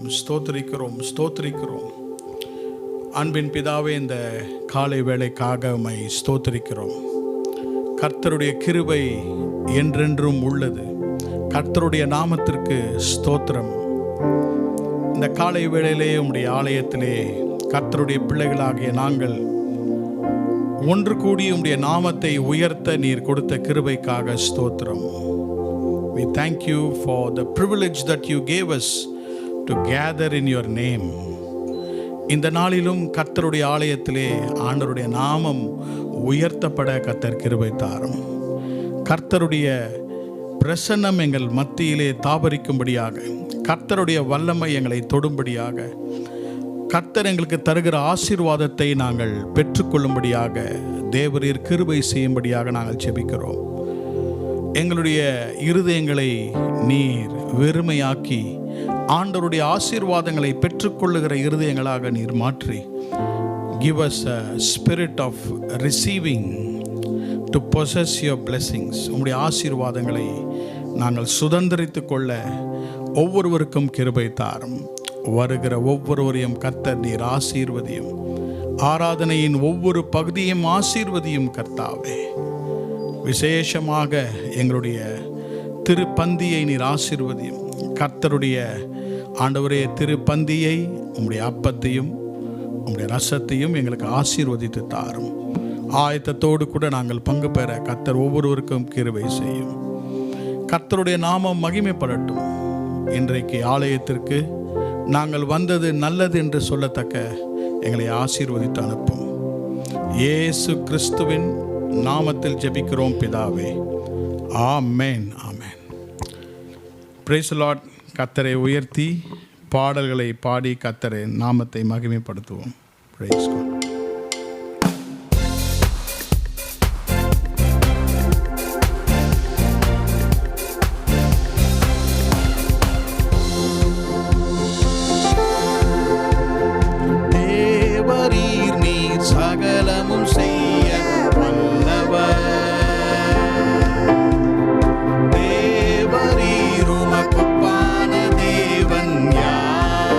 ஸ்தோத்திரிக்கிறோம் ஸ்தோத்திரிக்கிறோம். அன்பின் பிதாவே, இந்த காலை வேளைக்காக உம்மை ஸ்தோத்திரிக்கிறோம். கர்த்தருடைய கிருபை என்றென்றும் உள்ளது. கர்த்தருடைய நாமத்திற்கு ஸ்தோத்திரம். இந்த காலை வேளையிலே உம்முடைய ஆலயத்திலே கர்த்தருடைய பிள்ளைகளாகிய நாங்கள் ஒன்று கூடி உம்முடைய நாமத்தை உயர்த்த நீர் கொடுத்த கிருபைக்காக ஸ்தோத்திரம். We thank you for the privilege that you gave us to gather in your name. இந்த நாளிலும் கர்த்தருடைய ஆலயத்திலே ஆண்டவருடைய நாமம் உயர்த்தப்பட கர்த்தர் கிருபை தாரும். கர்த்தருடைய பிரசன்னம் எங்கள் மத்தியிலே தாபரிக்கும்படியாக, கர்த்தருடைய வல்லமை எங்களை தொடும்படியாக, கர்த்தர் எங்களுக்கு தருகிற ஆசீர்வாதத்தை நாங்கள் பெற்றுக்கொள்ளும்படியாக தேவரீர் கிருபை செய்யும்படியாக நாங்கள் ஜெபிக்கிறோம். எங்களுடைய இருதயங்களை நீர் வெறுமையாக்கி ஆண்டவருடைய ஆசீர்வாதங்களை பெற்றுக்கொள்ளுகிற இருதயங்களாக நீர் மாற்றி, give us a spirit of receiving to possess your blessings. உம்முடைய ஆசீர்வாதங்களை நாங்கள் சுதந்திரித்து கொள்ள ஒவ்வொருவருக்கும் கிருபை தாரும். வருகிற ஒவ்வொருவரையும் கர்த்தர் நீர் ஆசீர்வதியும். ஆராதனையின் ஒவ்வொரு பகுதியும் ஆசீர்வதியும் கர்த்தாவே. விசேஷமாக எங்களுடைய திருப்பந்தியை நீர் ஆசீர்வதியும். கர்த்தருடைய ஆண்டவரே, திருப்பந்தியை உம்முடைய அப்பத்தையும் உம்முடைய ரசத்தையும் எங்களுக்கு ஆசீர்வதித்து தாரும். ஆயத்தத்தோடு கூட நாங்கள் பங்கு பெற கர்த்தர் ஒவ்வொருவருக்கும் கிருபை செய்யும். கர்த்தருடைய நாமம் மகிமைப்படட்டும். இன்றைக்கு ஆலயத்திற்கு நாங்கள் வந்தது நல்லது என்று சொல்லத்தக்க எங்களை ஆசீர்வதித்து அனுப்பும். இயேசு கிறிஸ்துவின் நாமத்தில் ஜெபிக்கிறோம் பிதாவே, ஆமென் ஆமென். Praise the Lord. கர்த்தரை உயர்த்தி பாடல்களை பாடி கர்த்தரை நாமத்தை மகிமைப்படுத்துவோம். Praise God. தேவரீர் நீர் சகலமும் செய்ய வல்லவர். தேவரீர் உமக்குப்பான தேவன் யார்?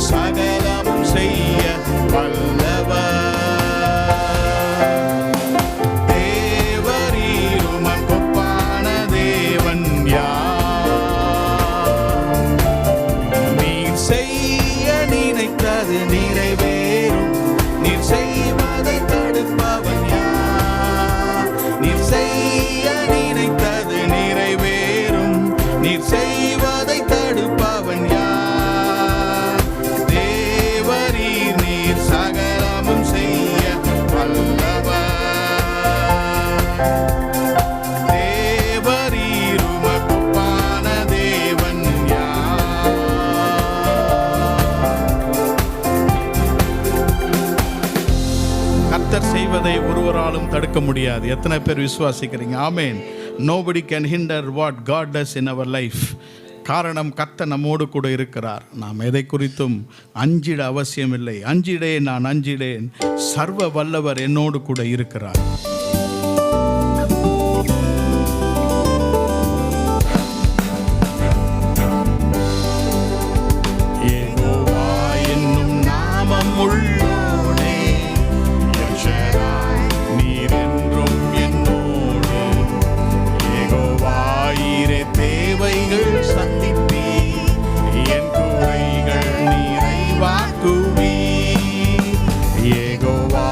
சகலமும் செய்ய வல்லவர். செய்வதை ஒருவராலும் தடுக்க முடியாது. எத்தனை பேர் விசுவாசிக்கிறீங்க? ஆமென். Nobody can hinder what God does in our life. காரணம், கர்த்தர் நம்மோடு கூட இருக்கிறார். நாம் எதை குறித்தும் அஞ்சிட அவசியமில்லை. அஞ்சிடேன், நான் அஞ்சிடேன், சர்வ வல்லவர் என்னோடு கூட இருக்கிறார். யெகோவா என்னும் நாமம் உள்ளோனே, நீர் என்றும் என்னோடு. யெகோவா ஈரே தேவைகள் சந்திப்பீ, என் குறைகள் நிறைவாக்குவீ. யெகோவா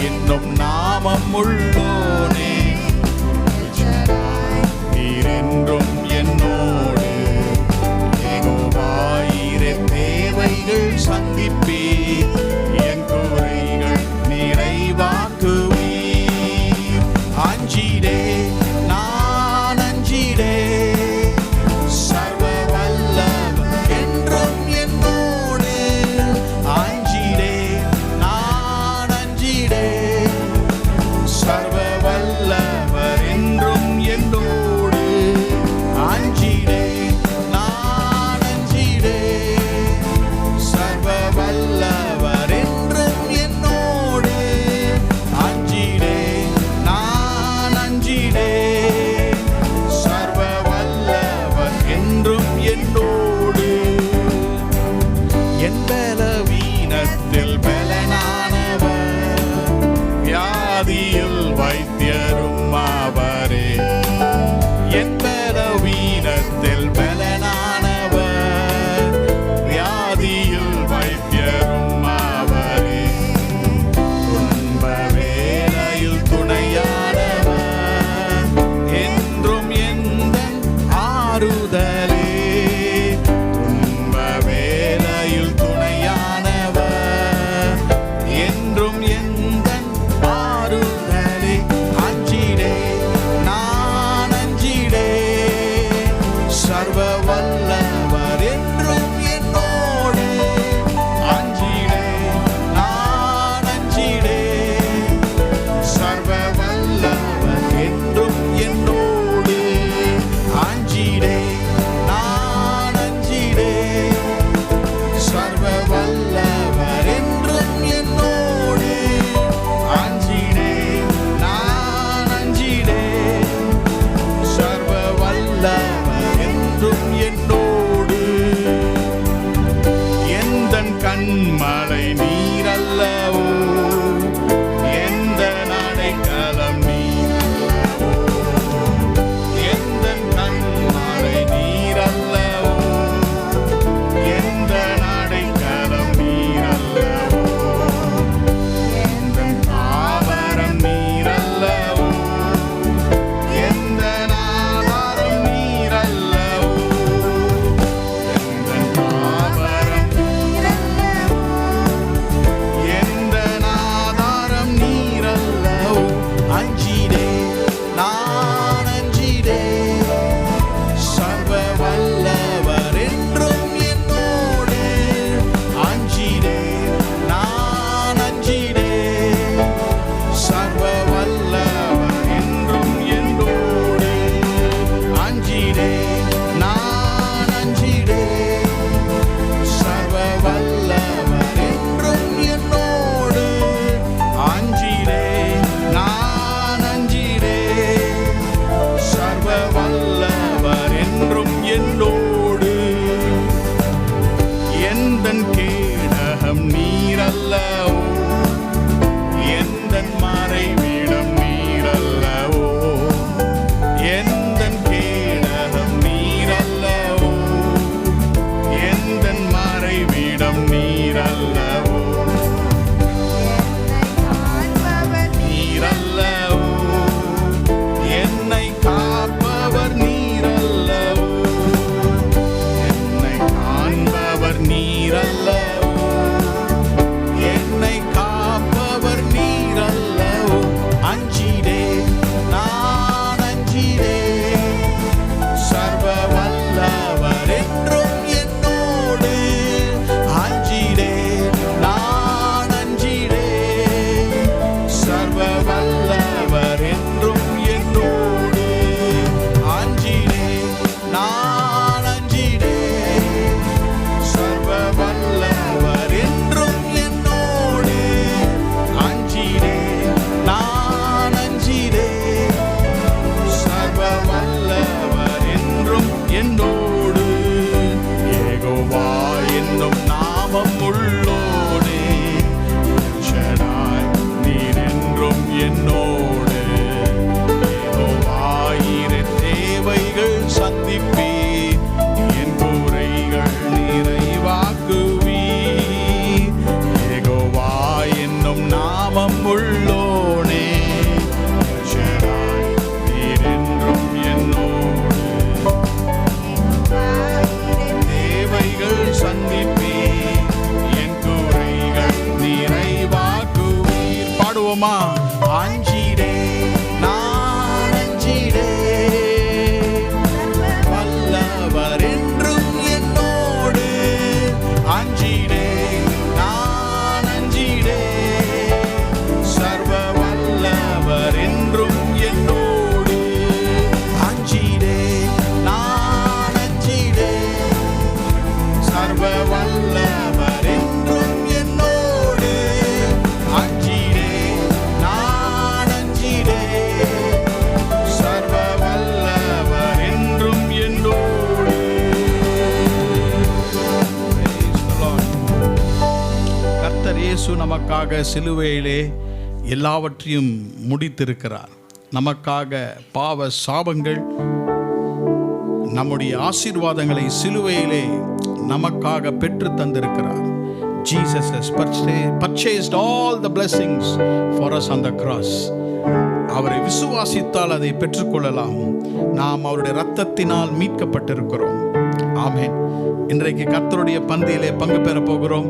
என்னும் நாமம் உள்ளோனே, நீர் என்றும் என்னோடு. யெகோவா ஈரே தேவைகள் சந்திப்பீ, என் குறைகள் நிறைவாக்குவீ. அஞ்சிடே, நான் அஞ்சிடே, சர்வ வல்லவர் என்றும் என்னோடு. அஞ்சிடே, நான் அஞ்சிடே, சர்வ வல்லவர் என்றும் என்னோடு. அஞ்சிடே, நான் அஞ்சிடே, சர்வ வல்லவர் என்றும் என்னோடு. அஞ்சிடே, நான் அஞ்சிடே, சர்வ வல்லவர் என்றும் என்னோடு. என் பலவீனத்தில் பலனானவர், வியாதியில் வைத்தியரும் அவரே. என் பலவீனத்தில் பலனானவர், வியாதியில் வைத்தியரும் அவரே. துன்ப வேளையில் துணையானவர், என்றும் எந்தன் ஆறுதலே. துன்ப வேளையில் துணையானவர், என்றும் எந்தன் ஆறுதலே. அஞ்சிடே, நான் அஞ்சிடே, சர்வ வல்லவர் என்றும் என்னோடு. அஞ்சிடே, நான் அஞ்சிடே, சர்வ வல்லவர் என்றும் என்னோடு. அஞ்சிடே, நான் அஞ்சிடே, சர்வ வல்லவர் என்றும் என்னோடு. அஞ்சிடே, நான் அஞ்சிடே, சர்வ வல்லவர் என்றும் என்னோடு. எந்தன் கண்மலை நீரல்லவோ, எந்த அடைக்கலம் நீரல்லவோ. எந்தன் கண்மலை நீரல்லவோ, எந்த அடைக்கலம் நீரல்லவோ. எந்தன் ஆபரம் நீரல்லவோ, எந்த ஆதாரம் நீரல்லவோ. எந்தன் ஆபரம் எந்தன் கேடகம் நீரல்லவோ, எந்தன் மறைவிடம் நீரல்லவோ, எந்தன் கேடகம் நீரல்லவோ, எந்தன் மறைவிடம் நீரல்லவோ, நீரல்லவோ, என்னை காப்பவர் நீரல்லவோ, என்னை காண்பவர் நீரல்லவோ, என்னை காப்பவர் நீரல்லவோ. அஞ்சிடே நான் அஞ்சிடே, சர்வ வல்லவர் என்றும் என்னோடு. அஞ்சிடே நான் அஞ்சிடே, சர்வ வல்லவர் என்றும் என்னோடு. அஞ்சிடே நான் அஞ்சிடே, சர்வ வல்லவர் என்றும் என்னோடு. அஞ்சிடே நான் அஞ்சிடே, சர்வ வல்லவர் என்றும் என்னோடு. யெகோவா என்னும் நாமம் உள்ளோனே, ஷடாய் நீர் என்றும் என்னோடு. யெகோவா என் தேவைகள் சந்திப்பே, என் குறைகள் நிறைவாக்குவி. யெகோவா என்னும் நாமம் உள்ளோனே, ஷடாய் நீர் என்றும் என்னோடு. தேவைகள் சந்திப்பே, என் குறைகள் நிறைவாக்குவீர். பாடுவோமா? அஞ்சிடே நான் அஞ்சிடே, வல்லவர் என்றும் என்னோடு. அஞ்சிடே நான் அஞ்சிடே, சர்வ வல்லவர் என்றும் என்னோடு. அஞ்சிடே நான் அஞ்சிடே, சர்வ வல்லவர் என்றும் என்னோடு. அஞ்சிடே நான் அஞ்சிடே, சர்வ வல்லவர் என்றும் என்னோடு. Praise the Lord. கர்த்தர் இயேசு நமக்காக சிலுவையிலே எல்லாவற்றையும் முடித்திருக்கிறார். நமக்காக பாவ சாபங்கள், நம்முடைய ஆசீர்வாதங்களை சிலுவையிலே நமக்காக பெற்று தந்திருக்கிறார். Jesus has purchased all the blessings for us on the cross. அவரை விசுவாசித்தால் அதை பெற்றுக்கொள்ளலாம். நாம் அவருடைய இரத்தத்தினால் மீட்கப்பட்டிருக்கிறோம். ஆமென். இன்றைக்கு கர்த்தருடைய பந்தியிலே பங்கு பெற போகிறோம்.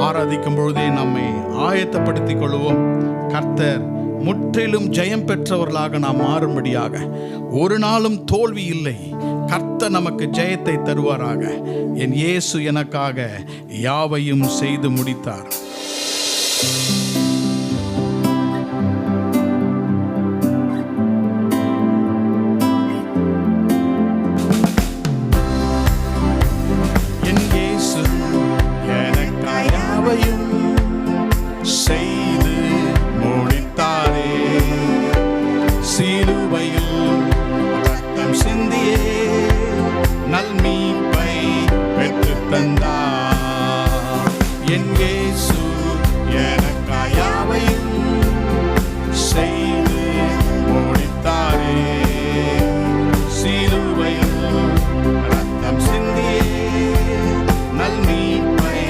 ஆராதிக்கும் பொழுதே நம்மை ஆயத்தப்படுத்திக் கொள்வோம். கர்த்தர் முற்றிலும் ஜெயம் பெற்றவர்களாக நாம் மாறும்படியாக, ஒரு நாளும் தோல்வி இல்லை. கர்த்தர் நமக்கு ஜெயத்தை தருவாராக. என் இயேசு எனக்காக யாவையும் செய்து முடித்தார். என் இயேசு எனக்காக யாவையும் செய்து முடித்தாரே. சிலுவையில் ரத்தம் சிந்தியே நல் மீட்பை பெற்றுத் தந்தார். என் இயேசு எனக்காக யாவையும் செய்து முடித்தாரே. சிலுவையில் ரத்தம் சிந்தியே நல் மீட்பை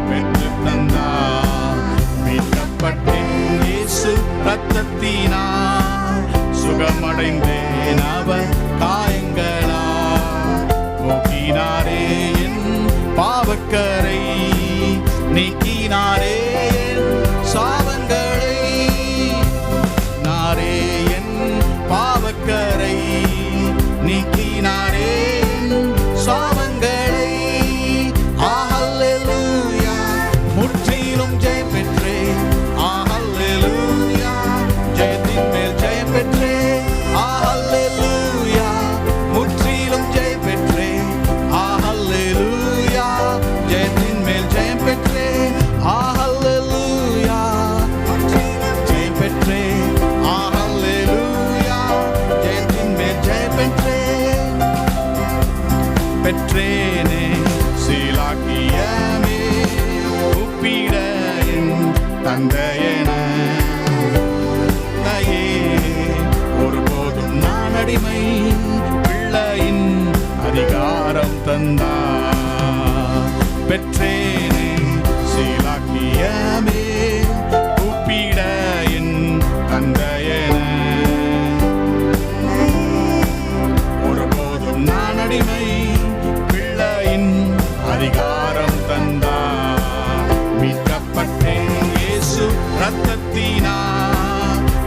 பெற்றுத் தந்தார். மீட்கப்பட்டேன் இயேசு ரத்தத்தினால், சுகமடைந்தேன் அவர் காயங்களால். போக்கினாரே என் பாவக்கரை, நீக்கினாரே என் சாபங்களை. நாரே என் பாவக்கரை, நீக்கினாரே என் சாபங்களை. ஹல்லேலூயா, முற்றிலும் ஜெயம் பெற்றேன். ஹல்லேலூயா, ஜெயத்தின் மேல் ஜெயம் பெற்றேன். ஹல்லேலூயா, முற்றிலும் ஜெயம் பெற்றேன். ஹல்லேலூயா, ஜெயத்தின் மேல் ஜெயம் பெற்றேன். ஹல்லேலூயா, ஜெயம் பெற்றேன். ஹல்லேலூயா, ஜெயத்தின் மேல் ஜெயம் பெற்றேன். பெற்றேனே சீலாக்கியமே தந்தையென ஒருபோதும் நான் அடிமை பிள்ளையின் அதிகாரம் தந்தார். பெற்றேனே சீலாக்கியமே கூப்பிட என் தந்தையென ஒருபோதும் நான் அடிமை பிள்ளையின் அதிகாரம் தந்தார். மீட்கப்பட்டேன் இயேசு இரத்தத்தினா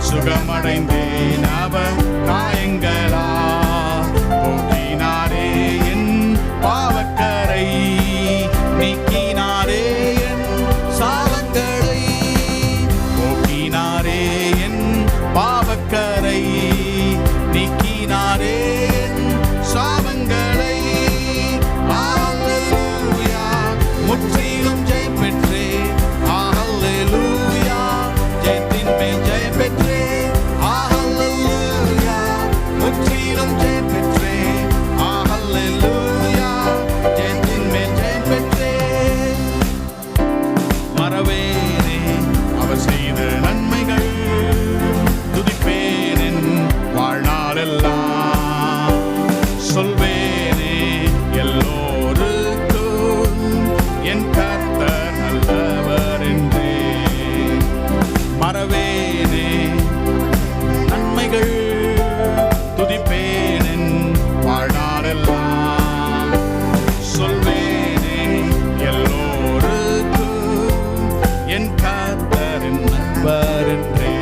சுகமடைந்தேன் அவர் காயங்களா போக்கினாரே என் பாவக்கரை நீக்கினாரே என் சாபங்களை போக்கினாரே என் பாவக்கரை நீக்கினாரே என் சாபங்களை. ஹல்லேலூயா முற்றிலும் ஜெயம் பெற்றே. ஹல்லேலூயா ஜெயத்தின் மேல் ஜெயம் பெற்றே. ஹல்லேலூயா முற்றிலும் ஜெயம் பெற்றே. ஹல்லேலூயா ஜெயத்தின் மேல் ஜெயம் பெற்றே. மறவேனே அவர் செய்த நன்மைகள் துதிப்பேன் என் வாழ்நாளெல்லாம். சொல்வேனே எல்லோருக்கும் என் கர்த்தர் நல்லவர் என்றே. மறவேனே நன்மைகள் துதிப்பேன் என் வாழ்நாளெல்லாம். சொல்வேனே எல்லோருக்கும் என் கர்த்தர் நல்லவர் என்றே.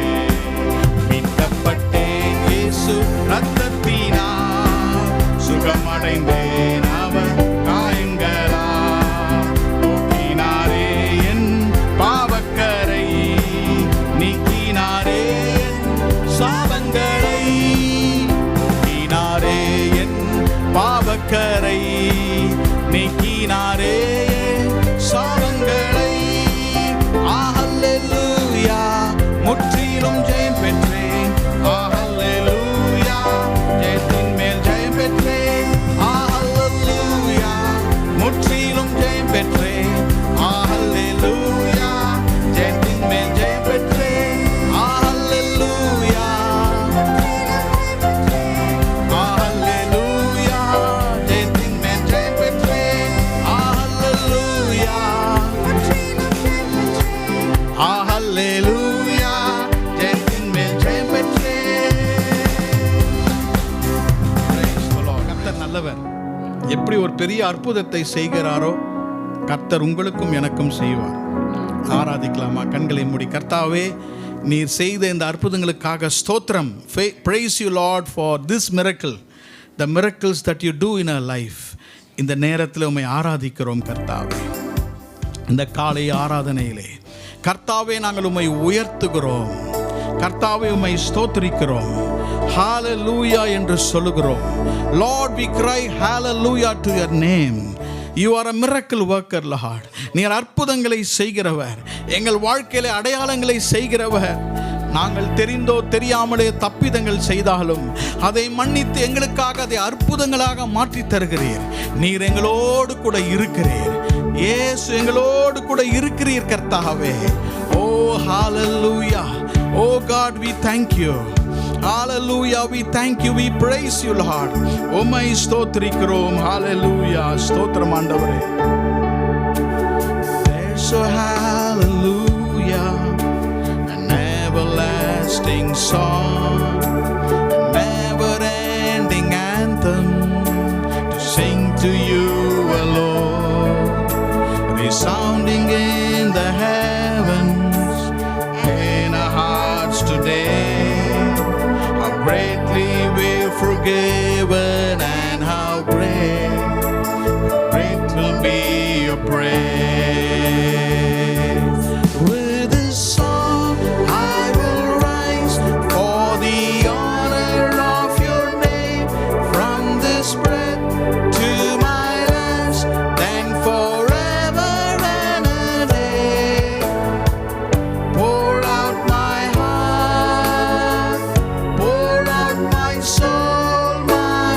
மீட்கப்பட்டேன் இயேசு இரத்தத்தினா சுகமடைந்தேன் அவர் காயங்களா போக்கினாரே என் பாவக்கரை நீக்கினாரே என் சாபங்களை போக்கினாரே என் பாவக்கரை நீக்கினாரே என் சாபங்களை. ஹல்லேலூயா முற்றிலும் ஜெயம் பெற்றேன். ஹல்லேலூயா ஜெயத்தின் மேல் ஜெயம் பெற்றேன். ஹல்லேலூயா முற்றிலும் ஜெயம் பெற்றேன். ஹல்லேலூயா ஜெயத்தின் மேல் ஜெயம் பெற்றேன். ஹல்லேலூயா ஹல்லேலூயா ஜெயத்தின் மேல் ஜெயம் பெற்றேன். ஹல்லேலூயா ஹல்லேலூயா ஜெயத்தின் மேல் ஜெயம் பெற்றேன். Praise the Lord. கர்த்தர் நல்லவர். எப்படி ஒரு பெரிய அற்புதத்தை செய்கிறாரோ கர்த்தர் உங்களுக்கும் எனக்கும் செய்வார். ஆராதிக்கலாமா? கண்களை மூடி. கர்த்தாவே, நீர் செய்த இந்த அற்புதங்களுக்காக ஸ்தோத்திரம். Praise you Lord for this miracle, the miracles that you do in our life. இந்த நேரத்தில் உம்மை ஆராதிக்கிறோம் கர்த்தாவே. இந்த காலை ஆராதனையிலே கர்த்தாவே நாங்கள் உம்மை உயர்த்துகிறோம். கர்த்தாவே உம்மை ஸ்தோத்திரிக்கிறோம். ஹalleluya என்று சொல்லுகிறோம். Lord, we cry hallelujah to your name. You are a miracle worker, Lord. நீர் அற்புதங்களை செய்கிறவர், எங்கள் வாழ்க்கையிலே அடையாளங்களை செய்கிறவர். நாங்கள் தெரிந்தோ தெரியாமலே தப்பிதங்கள் செய்தாலும் அதை மன்னித்து எங்களுக்காக அதை அற்புதங்களாக மாற்றி தருகிறீர். நீர் எங்களோடு கூட இருக்கிறீர். இயேசு எங்களோடு கூட இருக்கிறீர் கர்த்தாவே. ஓ ஹalleluya. Oh God, we thank you. Hallelujah, we thank you, we praise you Lord. உம்மை ஸ்தோத்திரிக்கிறோம். Hallelujah. ஸ்தோத்திரம் ஆண்டவரே. There's a hallelujah, an everlasting song, a never-ending anthem to sing to you alone, resounding in the heavens, in our hearts today. How greatly we're forgiven and how great will be your praise. With this song I will rise for the honor of your name, from this breath to my last, then forever and a day. Pour out my heart, pour out my soul, my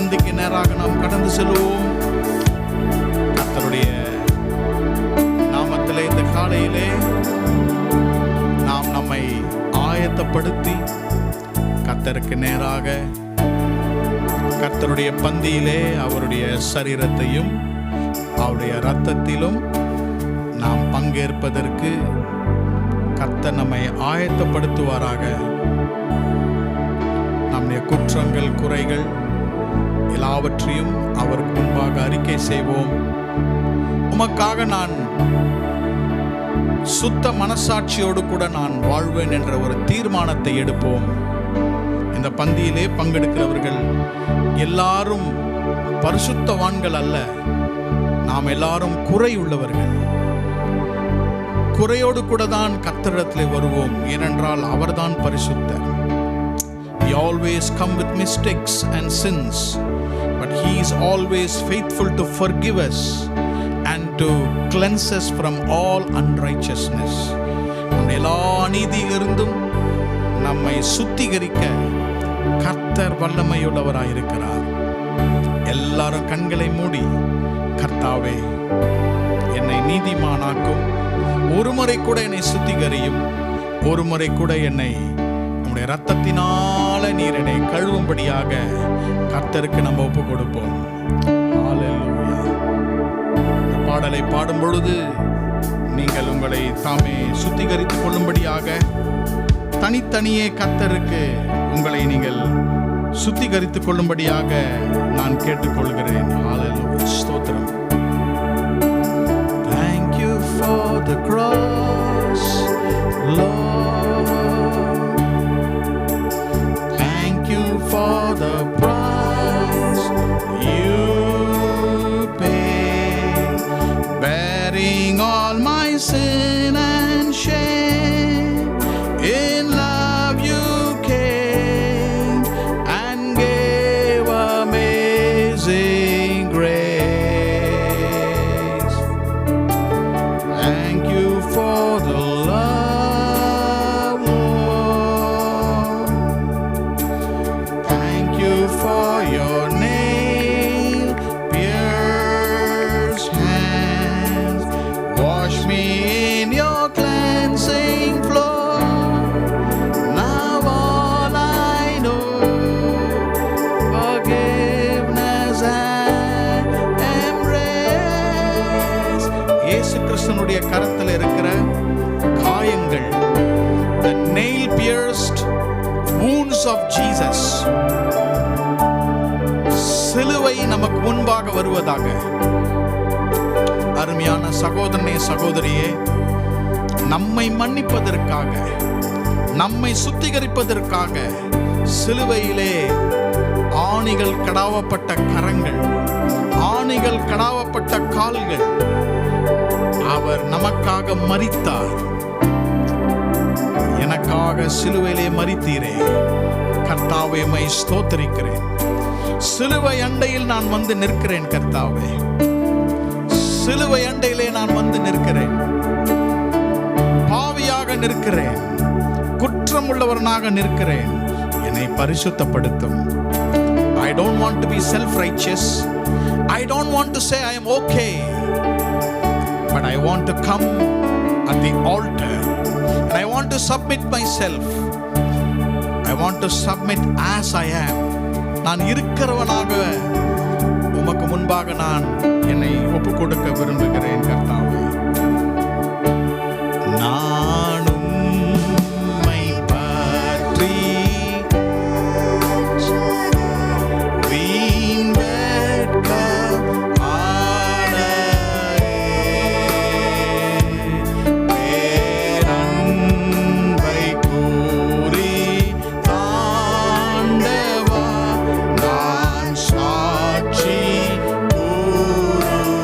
பந்திக்கு நேராக நாம் கடந்து செல்வோம். கர்த்தருடைய நாமத்திலே இந்த காலையிலே நாம் நம்மை ஆயத்தப்படுத்தி கர்த்தருக்கு நேராக கர்த்தருடைய பந்தியிலே அவருடைய சரீரத்தையும் அவருடைய இரத்தத்திலும் நாம் பங்கேற்பதற்கு கர்த்தர் நம்மை ஆயத்தப்படுத்துவாராக. நம்முடைய குற்றங்கள் குறைகள் எல்லாவற்றையும் அவருக்கு முன்பாக அறிக்கை செய்வோம். உமக்காக நான் சுத்த மனசாட்சியோடு கூட நான் வாழ்வேன் என்ற ஒரு தீர்மானத்தை எடுப்போம். இந்த பந்தியிலே பங்கெடுக்கிறவர்கள் எல்லாரும் பரிசுத்தவான்கள் அல்ல. நாம் எல்லாரும் குறை உள்ளவர்கள். குறையோடு கூட தான் கர்த்தரிடத்திலே வருவோம். ஏனென்றால் அவர்தான் பரிசுத்தர். We always come with mistakes and sins, but he is always faithful to forgive us and to cleanse us from all unrighteousness. எல்லா அநீதியிலிருந்தும் நம்மை சுத்திகரிக்க கர்த்தர் வல்லமையுள்ளவராயிருக்கிறார். எல்லாரும் கண்களை மூடி, கர்த்தாவே என்னை நீதிமானாக்கும், ஒரு முறை கூட என்னை சுத்திகரியும், ஒரு முறை கூட என்னை உம்முடைய இரத்தத்தினால நீர் என்னை கழுவும்படியாக கர்த்தருக்கு நம்ம ஒப்பு கொடுப்போம். ஹல்லேலூயா. இந்த பாடலை பாடும் பொழுது நீங்கள் உங்களை தாமே சுத்திகரித்துக் கொள்ளும்படியாக தனித்தனியே கர்த்தருக்கு உங்களை நீங்கள் சுத்திகரித்துக் கொள்ளும்படியாக நான் கேட்டுக்கொள்கிறேன். ஹல்லேலூயா. ஸ்தோத்திரம். Thank you for the cross, Lord. Thank you for the price you paid, bearing all my sin and shame. In love you came and gave amazing grace. Thank you for the love, Lord. Thank you for your nail-pierced hands. Wash me in your cleansing flow. Now all I know, forgiveness and embrace. இயேசு கிறிஸ்துனுடைய கரத்தில் இருக்கிற காயங்கள், the nail pierced wounds of Jesus, சிலுவை நமக்கு முன்பாக வருவதாக. அருமையான சகோதரனே சகோதரியே, நம்மை மன்னிப்பதற்காக, நம்மை சுத்திகரிப்பதற்காக சிலுவையிலே ஆணிகள் கடாவப்பட்ட கரங்கள், ஆணிகள் கடாவப்பட்ட கால்கள், அவர் நமக்காக மரித்தார். எனக்காக சிலுவையிலே மரித்தீரே, கர்த்தாவே உம்மை ஸ்தோத்திரிக்கிறேன். சிலுவை அண்டையில் நான் வந்து நிற்கிறேன் கர்த்தாவே, சிலுவை அண்டையிலே நான் வந்து நிற்கிறேன். பாவியாக நிற்கிறேன், குற்றம் உள்ளவனாக நிற்கிறேன். என்னை பரிசுத்தப்படுத்தும். I don't want to be self-righteous. I don't want to say I am okay, but I want to come at the altar and I want to submit myself. I want to submit as I am. நான் இருக்கிறவனாக உமக்கு முன்பாக நான் என்னை ஒப்பு கொடுக்க விரும்புகிறேன் கர்த்தாவே. நானும் உம்மை பற்றி வீண் வெட்கம் ஆடையே, பேரன்பை கூறி ஆண்டவா நான் சாட்சி கூறுவேன்.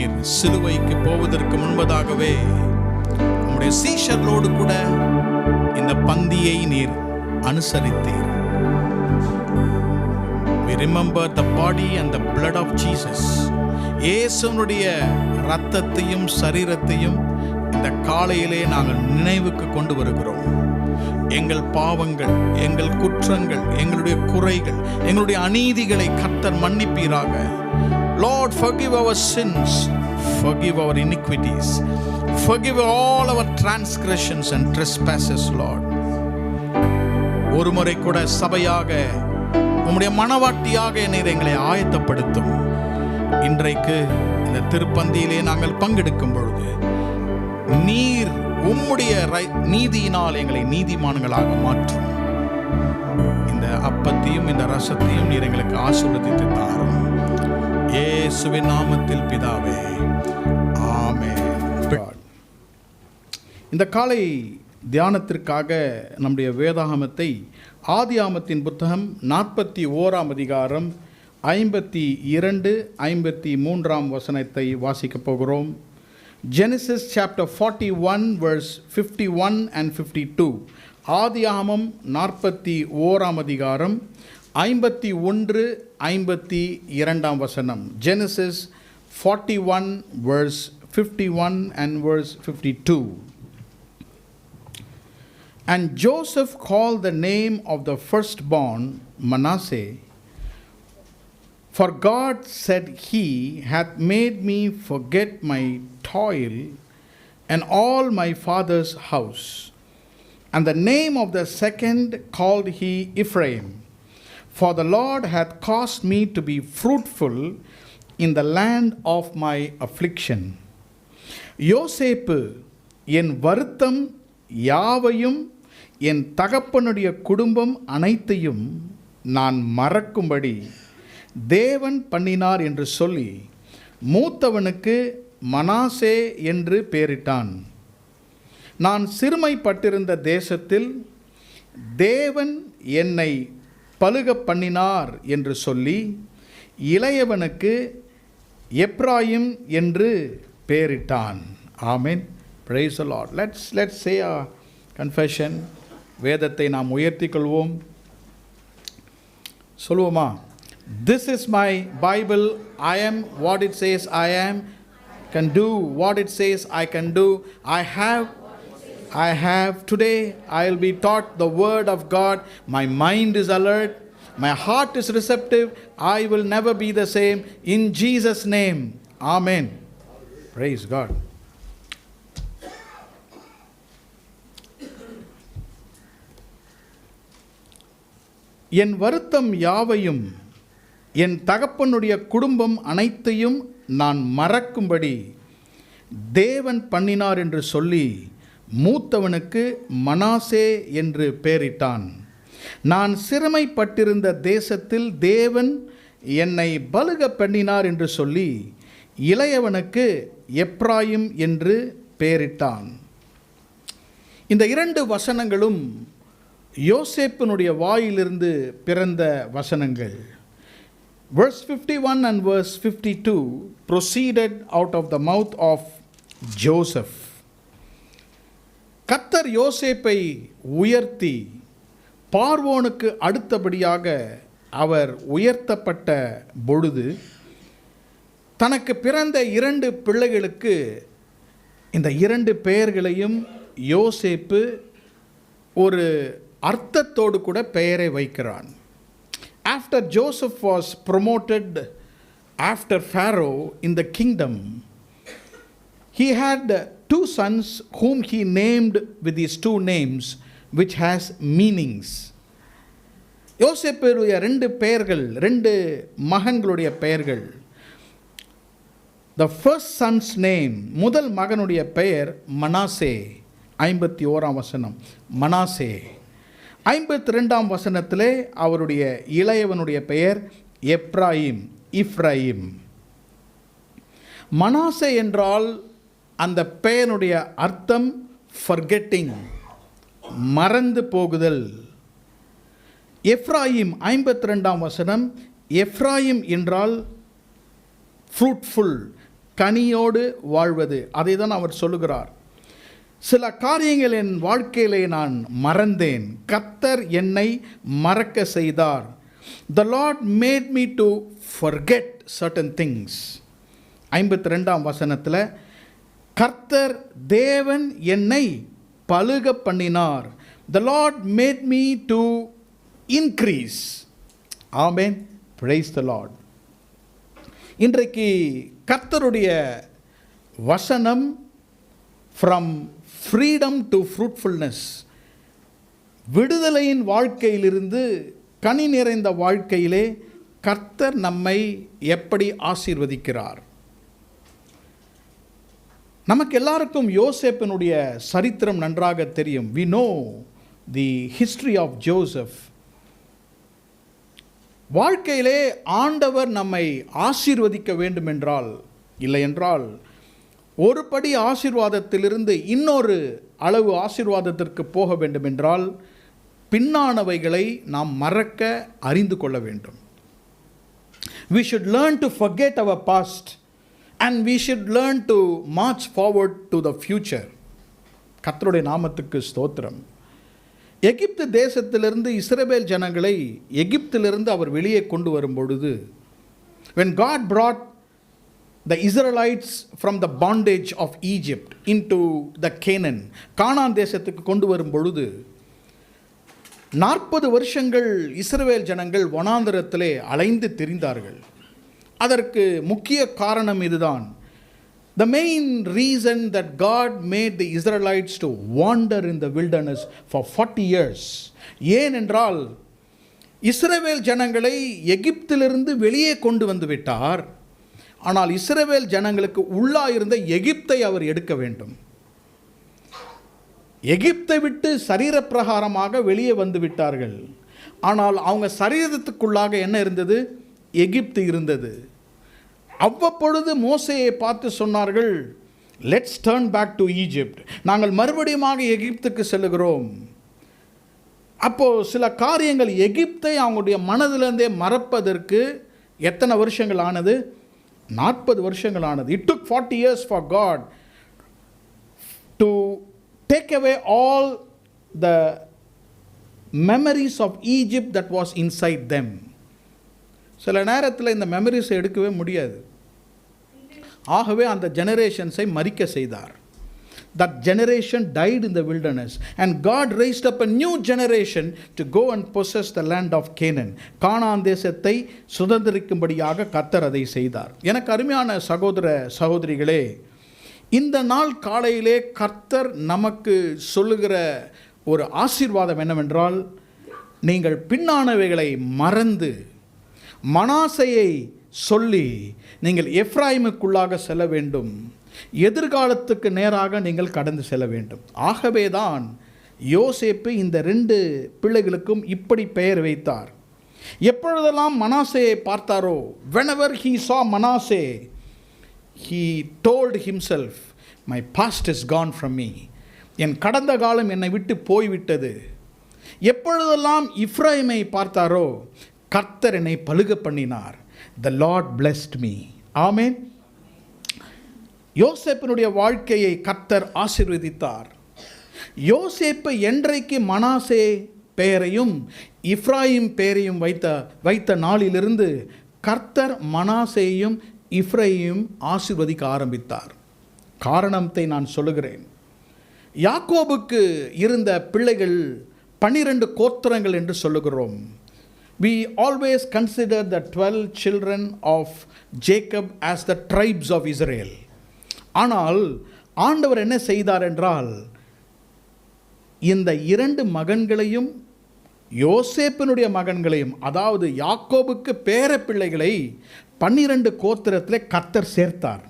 நீர் சிலுவைக்கு போவதற்கு முன்பதாகவே உம்முடைய சீஷர்களோடு கூட இந்த பந்தியை நீர் அனுசரித்தீர். We remember the body and the blood of Jesus. இயேசுவினுடைய இரத்தத்தையும் சரீரத்தையும் இந்த காலையிலே நாங்கள் நினைவுக்கு கொண்டு வருகிறோம். எங்கள் பாவங்கள், எங்கள் குற்றங்கள், எங்களுடைய குறைகள், எங்களுடைய அநீதிகளை கர்த்தர் மன்னிப்பீராக. Lord, forgive our sins, forgive our iniquities, forgive all our transgressions and trespasses, Lord. ஒரு முறை கூட சபையாக உம்முடைய மனவாட்டியாக என்னை எங்களை ஆயத்தப்படுத்தும். இன்றைக்கு இந்த திருப்பந்தியிலே நாங்கள் பங்கெடுக்கும் பொழுது நீர் உம்முடைய நீதியினால் எங்களை நீதிமான்களாக மாற்றும். இந்த அப்பத்தையும் இந்த ரசத்தையும் நீர் எங்களுக்கு ஆசீர்வதித்து தாரும். இயேசுவின் நாமத்தில் பிதாவே, ஆமென். இந்த காலை தியானத்திற்காக நம்முடைய வேதாகமத்தை ஆதியாகமத்தின் புத்தகம் 41 அதிகாரம் 52, 53 வசனத்தை வாசிக்கப் போகிறோம். Genesis chapter 41 verse 51 and 52. ஆதியாகமம் 41 அதிகாரம் 51, 52 வசனம். Genesis 41 verse 51 and verse 52. And Joseph called the name of the firstborn Manasseh, for God said, He hath made me forget my toil and all my father's house. And the name of the second called he Ephraim, for the Lord hath caused me to be fruitful in the land of my affliction. யோசேப்பு என் வருத்தம் யாவையும் என் தகப்பனுடைய குடும்பம் அனைத்தையும் நான் மறக்கும்படி தேவன் பண்ணினார் என்று சொல்லி மூத்தவனுக்கு மனாசே என்று பெயரிட்டான். நான் சிறுமைப்பட்டிருந்த தேசத்தில் தேவன் என்னை பலுக பண்ணினார் என்று சொல்லி இளையவனுக்கு எப்ராயிம் என்று பெயரிட்டான். ஆமென். Praise the Lord. Let's say a confession. வேதத்தை நாம் உயர்த்திக் கொள்வோம். சொல்லுவோமா? This is my Bible. I am what it says I am. Can do what it says I can do. I have today I will be taught the word of God. My mind is alert. My heart is receptive. I will never be the same. In Jesus' name. Amen. Praise God. என் வருத்தம் யாவையும் என் தகப்பனுடைய குடும்பம் அனைத்தையும் நான் மறக்கும்படி தேவன் பண்ணினார் என்று சொல்லி மூத்தவனுக்கு மனாசே என்று பெயரிட்டான். நான் சிறுமைப்பட்டிருந்த தேசத்தில் தேவன் என்னை பலுக பண்ணினார் என்று சொல்லி இளையவனுக்கு எப்ராயிம் என்று பெயரிட்டான். இந்த 2 வசனங்களும் யோசேப்பினுடைய வாயிலிருந்து பிறந்த வசனங்கள். Verse 51 and verse 52 proceeded out of the mouth of Joseph. கர்த்தர் யோசேப்பை உயர்த்தி பார்வோனுக்கு அடுத்தபடியாக அவர் உயர்த்தப்பட்ட பொழுது தனக்கு பிறந்த 2 பிள்ளைகளுக்கு இந்த 2 பெயர்களையும் யோசேப்பு ஒரு அர்த்தத்தோடு கூட பெயரை வைக்கிறான். After Joseph was promoted after Pharaoh in the kingdom, he had 2 sons whom he named with these 2 names which has meanings. யோசேப்புடைய 2 பெயர்கள், 2 மகன்களுடைய பெயர்கள். The first son's name, முதல் மகனுடைய பெயர் மனாசே. 51 வசனம் மனாசே. 52 வசனத்திலே அவருடைய இளையவனுடைய பெயர் எப்ராயிம், இப்ராயிம். மனாசே என்றால் அந்த பெயருடைய அர்த்தம் forgetting, மறந்து போகுதல். எப்ராயிம் 52 வசனம், எப்ராயிம் என்றால் ஃப்ரூட்ஃபுல், கனியோடு வாழ்வது. அதை தான் அவர் சொல்லுகிறார். சில காரியங்கள் என் வாழ்க்கையிலே நான் மறந்தேன், கர்த்தர் என்னை மறக்க செய்தார். The Lord made me to forget certain things. 52ஆம் வசனத்தில் கர்த்தர் தேவன் என்னை பலுக பண்ணினார். The Lord made me to increase. Amen. Praise the Lord. இன்றைக்கு கர்த்தருடைய வசனம் from freedom to fruitfulness, விடுதலையின் வாழ்க்கையிலிருந்து கனி நிறைந்த வாழ்க்கையிலே கர்த்தர் நம்மை எப்படி ஆசீர்வதிக்கிறார். நமக்கு எல்லாருக்கும் யோசேப்பினுடைய சரித்திரம் நன்றாக தெரியும். We know the history of Joseph. வாழ்க்கையிலே ஆண்டவர் நம்மை ஆசீர்வதிக்க வேண்டும் என்றால், இல்லை என்றால் ஒரு படி ஆசீர்வாதத்திலிருந்து இன்னொரு அளவு ஆசீர்வாதத்திற்கு போக வேண்டும் என்றால் பின்னானவைகளை நாம் மறக்க அறிந்து கொள்ள வேண்டும். We should learn to forget our past and we should learn to march forward to the future. கர்த்தருடைய நாமத்துக்கு ஸ்தோத்திரம். எகிப்து தேசத்திலிருந்து இஸ்ரவேல் ஜனங்களை எகிப்திலிருந்து அவர் வெளியே கொண்டு வரும் பொழுது, when God brought the Israelites from the bondage of Egypt into the Canaan, கானான் தேசத்துக்கு கொண்டு வரும் பொழுது 40 வருஷங்கள் இஸ்ரவேல் ஜனங்கள் வனாந்தரத்திலே அலைந்து திரிந்தார்கள். அதற்கு முக்கிய காரணம் இதுதான். The main reason that God made the Israelites to wander in the wilderness for 40 years, ஏனென்றால் இஸ்ரவேல் ஜனங்களை எகிப்திலிருந்து வெளியே கொண்டு வந்து விட்டார். ஆனால் இஸ்ரவேல் ஜனங்களுக்கு உள்ளாயிருந்த எகிப்தை அவர் எடுக்க வேண்டும். எகிப்தை விட்டு சரீரப்பிரகாரமாக வெளியே வந்து விட்டார்கள். ஆனால் அவங்க சரீரத்துக்குள்ளாக என்ன இருந்தது? எகிப்து இருந்தது. அவ்வப்பொழுது மோசேயை பார்த்து சொன்னார்கள், let's turn back to Egypt, நாங்கள் மறுபடியும் எகிப்துக்கு செல்லுகிறோம். அப்போது சில காரியங்கள் எகிப்தை அவங்களுடைய மனதிலிருந்தே மறப்பதற்கு எத்தனை வருஷங்கள் ஆனது? 40 வருஷங்கள் ஆனது. It took 40 years for God to take away all the memories of Egypt that was inside them. சில நேரத்தில் இந்த மெமரிஸை எடுக்கவே முடியாது. ஆகவே அந்த ஜெனரேஷன்ஸை மரிக்க செய்தார். That generation died in the wilderness and God raised up a new generation to go and possess the land of Canaan. கானான் தேசத்தை சுதந்திரிக்கும்படியாக கர்த்தர் அதை செய்தார். எனக்கு அருமையான சகோதர சகோதரிகளே, இந்த நாள் காலையிலே கர்த்தர் நமக்கு சொல்லுகிற ஒரு ஆசீர்வாதம் என்னவென்றால், நீங்கள் பின்னானவைகளை மறந்து மனாசையை சொல்லி நீங்கள் எப்ராயிமுக்குள்ளாக செல்ல வேண்டும். எதிர்காலத்துக்கு நேராக நீங்கள் கடந்து செல்ல வேண்டும். ஆகவேதான் யோசேப்பு இந்த 2 பிள்ளைகளுக்கும் இப்படி பெயர் வைத்தார். எப்பொழுதெல்லாம் மனாசேயை பார்த்தாரோ, whenever he saw Manasseh, he told himself, my past is gone from me. என் கடந்த காலம் என்னை விட்டு போய்விட்டது. எப்பொழுதெல்லாம் இப்ராயிமை பார்த்தாரோ, கர்த்தர் என்னை பலுக பண்ணினார். The Lord blessed me. ஆமென். யோசேப்பினுடைய வாழ்க்கையை கர்த்தர் ஆசீர்வதித்தார். யோசேப்பு என்றைக்கு மனாசே பெயரையும் இப்ராயிம் பெயரையும் வைத்த நாளிலிருந்து கர்த்தர் மனாசேயையும் இப்ராயிமையும் ஆசீர்வதிக்க ஆரம்பித்தார். காரணத்தை நான் சொல்லுகிறேன். யாக்கோபுக்கு இருந்த பிள்ளைகள் 12 கோத்திரங்கள் என்று சொல்லுகிறோம். We always consider the 12 children of Jacob as the tribes of Israel. ஆனால் ஆண்டவர் என்ன செய்தார் என்றால், இந்த 2 மகன்களையும் யோசேப்பினுடைய மகன்களையும், அதாவது யாக்கோபுக்கு பேர பிள்ளைகளை 12 கோத்திரத்திலே கர்த்தர் சேர்த்தார்.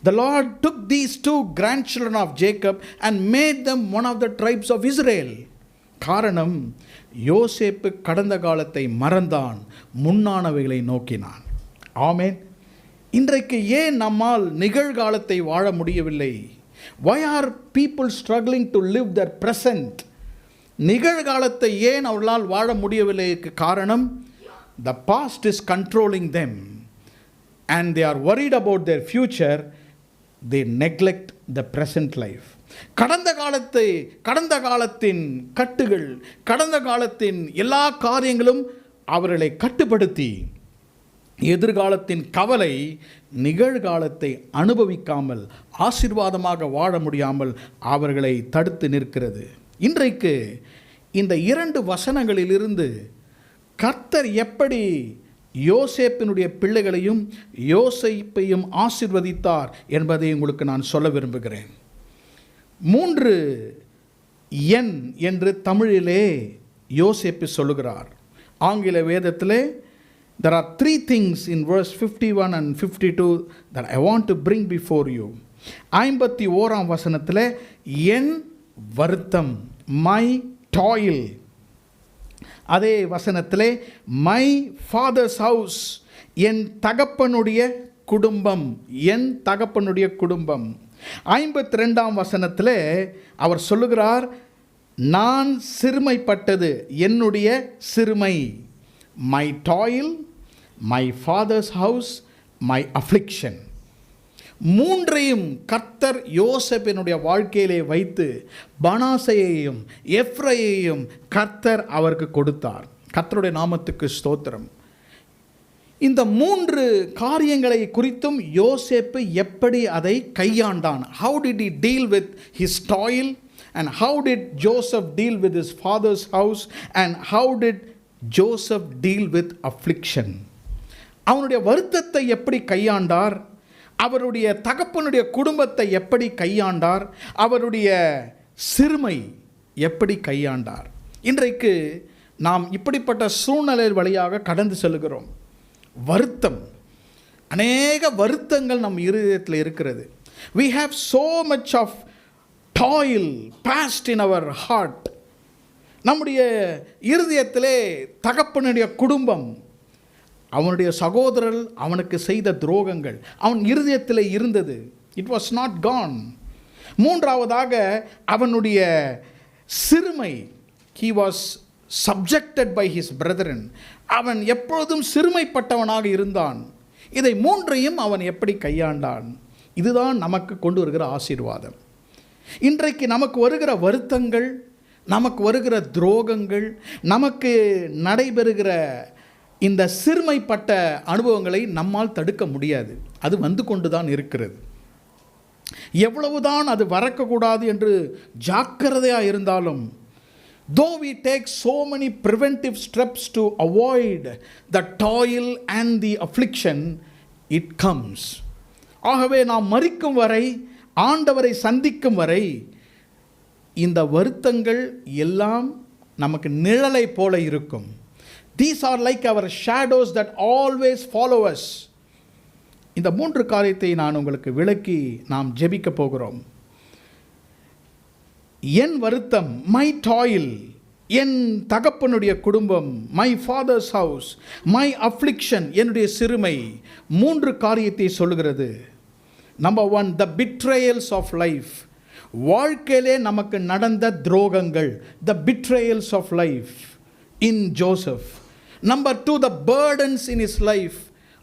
The Lord took these 2 grandchildren of Jacob and made them one of the tribes of Israel. காரணம், யோசேப்பு கடந்த காலத்தை மறந்தான், முன்னானவைகளை நோக்கினான். ஆமென். இன்றைக்கு ஏன் நம்மால் நிகழ்காலத்தை வாழ முடியவில்லை? Why are people struggling to live their present? நிகழ்காலத்தை ஏன் அவர்களால் வாழ முடியவில்லை? காரணம், the past is controlling them and they are worried about their future, they neglect the present life. கடந்த காலத்தின் கட்டுகள், கடந்த காலத்தின் எல்லா காரியங்களும் அவர்களை கட்டுப்படுத்தி எதிர்காலத்தின் கவலை நிகழ்காலத்தை அனுபவிக்காமல் ஆசீர்வாதமாக வாழ முடியாமல் அவர்களை தடுத்து நிற்கிறது. இன்றைக்கு இந்த 2 வசனங்களிலிருந்து கர்த்தர் எப்படி யோசேப்பினுடைய பிள்ளைகளையும் யோசேப்பையும் ஆசீர்வதித்தார் என்பதை உங்களுக்கு நான் சொல்ல விரும்புகிறேன். 3 என் என்று தமிழிலே யோசேப்பு சொல்லுகிறார். ஆங்கில வேதத்திலே there are 3 things in verse 51 and 52 that I want to bring before you. 51ஆம் வசனத்திலே என் வருத்தம், my toil. அதே வசனத்திலே my father's house, என் தகப்பனுடைய குடும்பம், என் தகப்பனுடைய குடும்பம். 52ஆம் வசனத்திலே அவர் சொல்லுகிறார், நான் சிறுமைப்பட்டது, என்னுடைய சிறுமை, my toil, my father's house, my affliction. 3ஐயும் கர்த்தர் யோசேப்பினுடைய வாழ்க்கையிலே வைத்து மனாசேயையும் எப்ரையையும் கர்த்தர் அவருக்கு கொடுத்தார். கர்த்தருடைய நாமத்துக்கு ஸ்தோத்திரம். இந்த 3 காரியங்களை குறித்தும் யோசேப்பு எப்படி அதை கையாண்டான்? How did he deal with his toil, and how did Joseph deal with his father's house, and how did Joseph deal with affliction? அவனுடைய வருத்தத்தை எப்படி கையாண்டார்? அவருடைய தகப்பனுடைய குடும்பத்தை எப்படி கையாண்டார்? அவருடைய சிறுமை எப்படி கையாண்டார்? இன்றைக்கு நாம் இப்படிப்பட்ட சூழ்நிலை வழியாக கடந்து செல்கிறோம். வருத்தம், அநேக வருத்தங்கள் நம் இருதயத்தில் இருக்கிறது. we have so much of toil past in our heart. நம்முடைய இருதயத்திலே தகப்பனுடைய குடும்பம், அவனுடைய சகோதரர் அவனுக்கு செய்த துரோகங்கள் அவன் இருதயத்தில் இருந்தது. it was not gone. 3ஆவதாக அவனுடைய சிறுமை, he was subjected by his brethren. அவன் எப்பொழுதும் சிறுமைப்பட்டவனாக இருந்தான். இதை 3ஐயும் அவன் எப்படி கையாண்டான்? இதுதான் நமக்கு கொண்டு வருகிற ஆசீர்வாதம். இன்றைக்கு நமக்கு வருகிற வருத்தங்கள், நமக்கு வருகிற துரோகங்கள், நமக்கு நடைபெறுகிற இந்த சிறுமைப்பட்ட அனுபவங்களை நம்மால் தடுக்க முடியாது. அது வந்து கொண்டு தான் இருக்கிறது. எவ்வளவுதான் அது வரக்கூடாது என்று ஜாக்கிரதையாக இருந்தாலும், though we take so many preventive steps to avoid the toil and the affliction, it comes. ஆகவே நாம் மரிக்கும் வரை, ஆண்டவரை சந்திக்கும் வரை, இந்த வருத்தங்கள் எல்லாம் நமக்கு நிழலை போல இருக்கும். These are like our shadows that always follow us. இந்த 3 காரியத்தை நான் உங்களுக்கு விளக்கி நாம் ஜெபிக்க போகிறோம். என் வருத்தம், my toil, என் தகப்பனுடைய குடும்பம், my father's house, my affliction, என்னுடைய சிறுமை, 3 காரியத்தை சொல்லுகிறது. Number 1, the betrayals of life. வாழ்க்கையிலே நமக்கு நடந்த துரோகங்கள், the betrayals of life in Joseph. Number 2, the burdens in his life.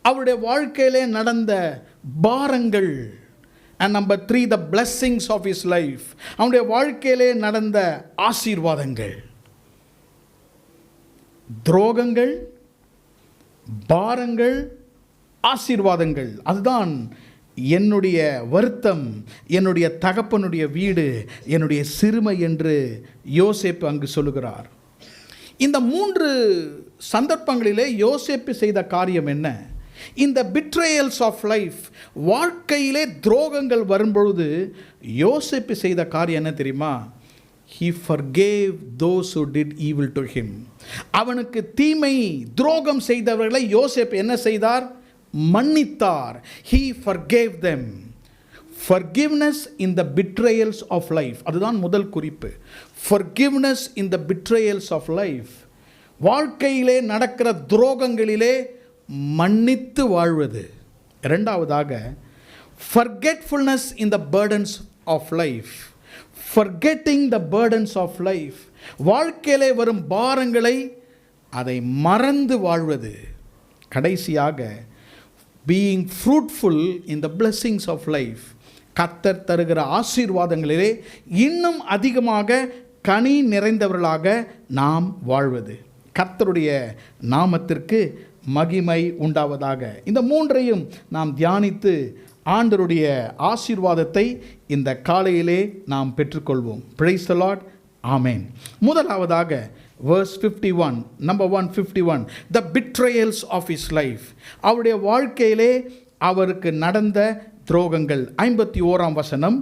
அவருடைய வாழ்க்கையிலே நடந்த பாரங்கள். And number 3, the blessings of his life. அவனுடைய வாழ்க்கையிலே நடந்த ஆசீர்வாதங்கள். துரோகங்கள், பாரங்கள், ஆசீர்வாதங்கள். அதுதான் என்னுடைய வருத்தம், என்னுடைய தகப்பனுடைய வீடு, என்னுடைய சிறுமை என்று யோசேப்பு அங்கு சொல்லுகிறார். இந்த 3 சந்தர்ப்பங்களிலே யோசேப்பு செய்த காரியம் என்ன? இந்த பிட்ரேயல்ஸ் ஆஃப் லைஃப், வாழ்க்கையிலே துரோகங்கள் வரும்பொழுது யோசேப்பு செய்த காரியம் என்ன தெரியுமா? He forgave those who did evil to him. அவனுக்கு தீமை துரோகம் செய்தவர்களை யோசேப்பு என்ன செய்தார்? மன்னித்தார். He forgave them. Forgiveness in the betrayals of life. அதுதான் முதல் குறிப்பு. Forgiveness in the betrayals of life. வாழ்க்கையிலே நடக்கிற துரோகங்களிலே மன்னித்து வாழ்வது. இரண்டாவதாக, forgetfulness in the burdens of life. Forgetting the burdens of life. வாழ்க்கையிலே வரும் பாரங்களை அதை மறந்து வாழ்வது. கடைசியாக, being fruitful in the blessings of life. கர்த்தர் தருகிற ஆசீர்வாதங்களிலே இன்னும் அதிகமாக கனி நிறைந்தவர்களாக நாம் வாழ்வது. கர்த்தருடைய நாமத்திற்கு மகிமை உண்டாவதாக. இந்த மூன்றையும் நாம் தியானித்து ஆண்டவருடைய ஆசீர்வாதத்தை இந்த காலையிலே நாம் பெற்றுக்கொள்வோம். Praise the Lord. ஆமென். முதலாவதாக verse 51, number 151, the betrayals of his life. அவருடைய வாழ்க்கையிலே அவருக்கு நடந்த துரோகங்கள். 51ஆம் வசனம்,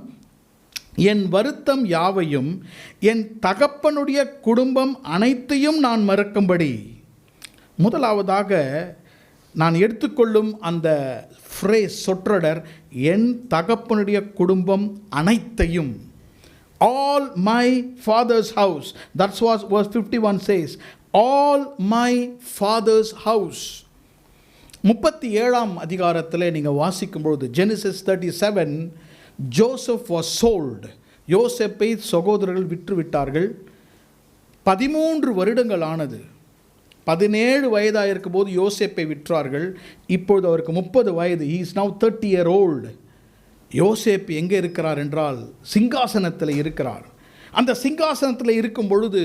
என் வருத்தம் யாவையும் என் தகப்பனுடைய குடும்பம் அனைத்தையும் நான் மறக்கும்படி. முதலாவதாக நான் எடுத்துக்கொள்ளும் அந்த ஃப்ரேஸ், சொற்றொடர், என் தகப்பனுடைய குடும்பம் அனைத்தையும். All my father's house. That's what verse 51 says. All my father's house. 37ஆம் அதிகாரத்தில் நீங்கள் வாசிக்கும்பொழுது, Genesis 37, ஜோசப் was sold. யோசேப்பை சகோதரர்கள் விற்று விட்டார்கள். 13 வருடங்கள் ஆனது. 17 வயதாக இருக்கும்போது யோசேப்பை விற்றார்கள். இப்பொழுது அவருக்கு 30 வயது. he is now 30 year old. யோசேப்பு எங்கே இருக்கிறார் என்றால் சிங்காசனத்தில் இருக்கிறார். அந்த சிங்காசனத்தில் இருக்கும் பொழுது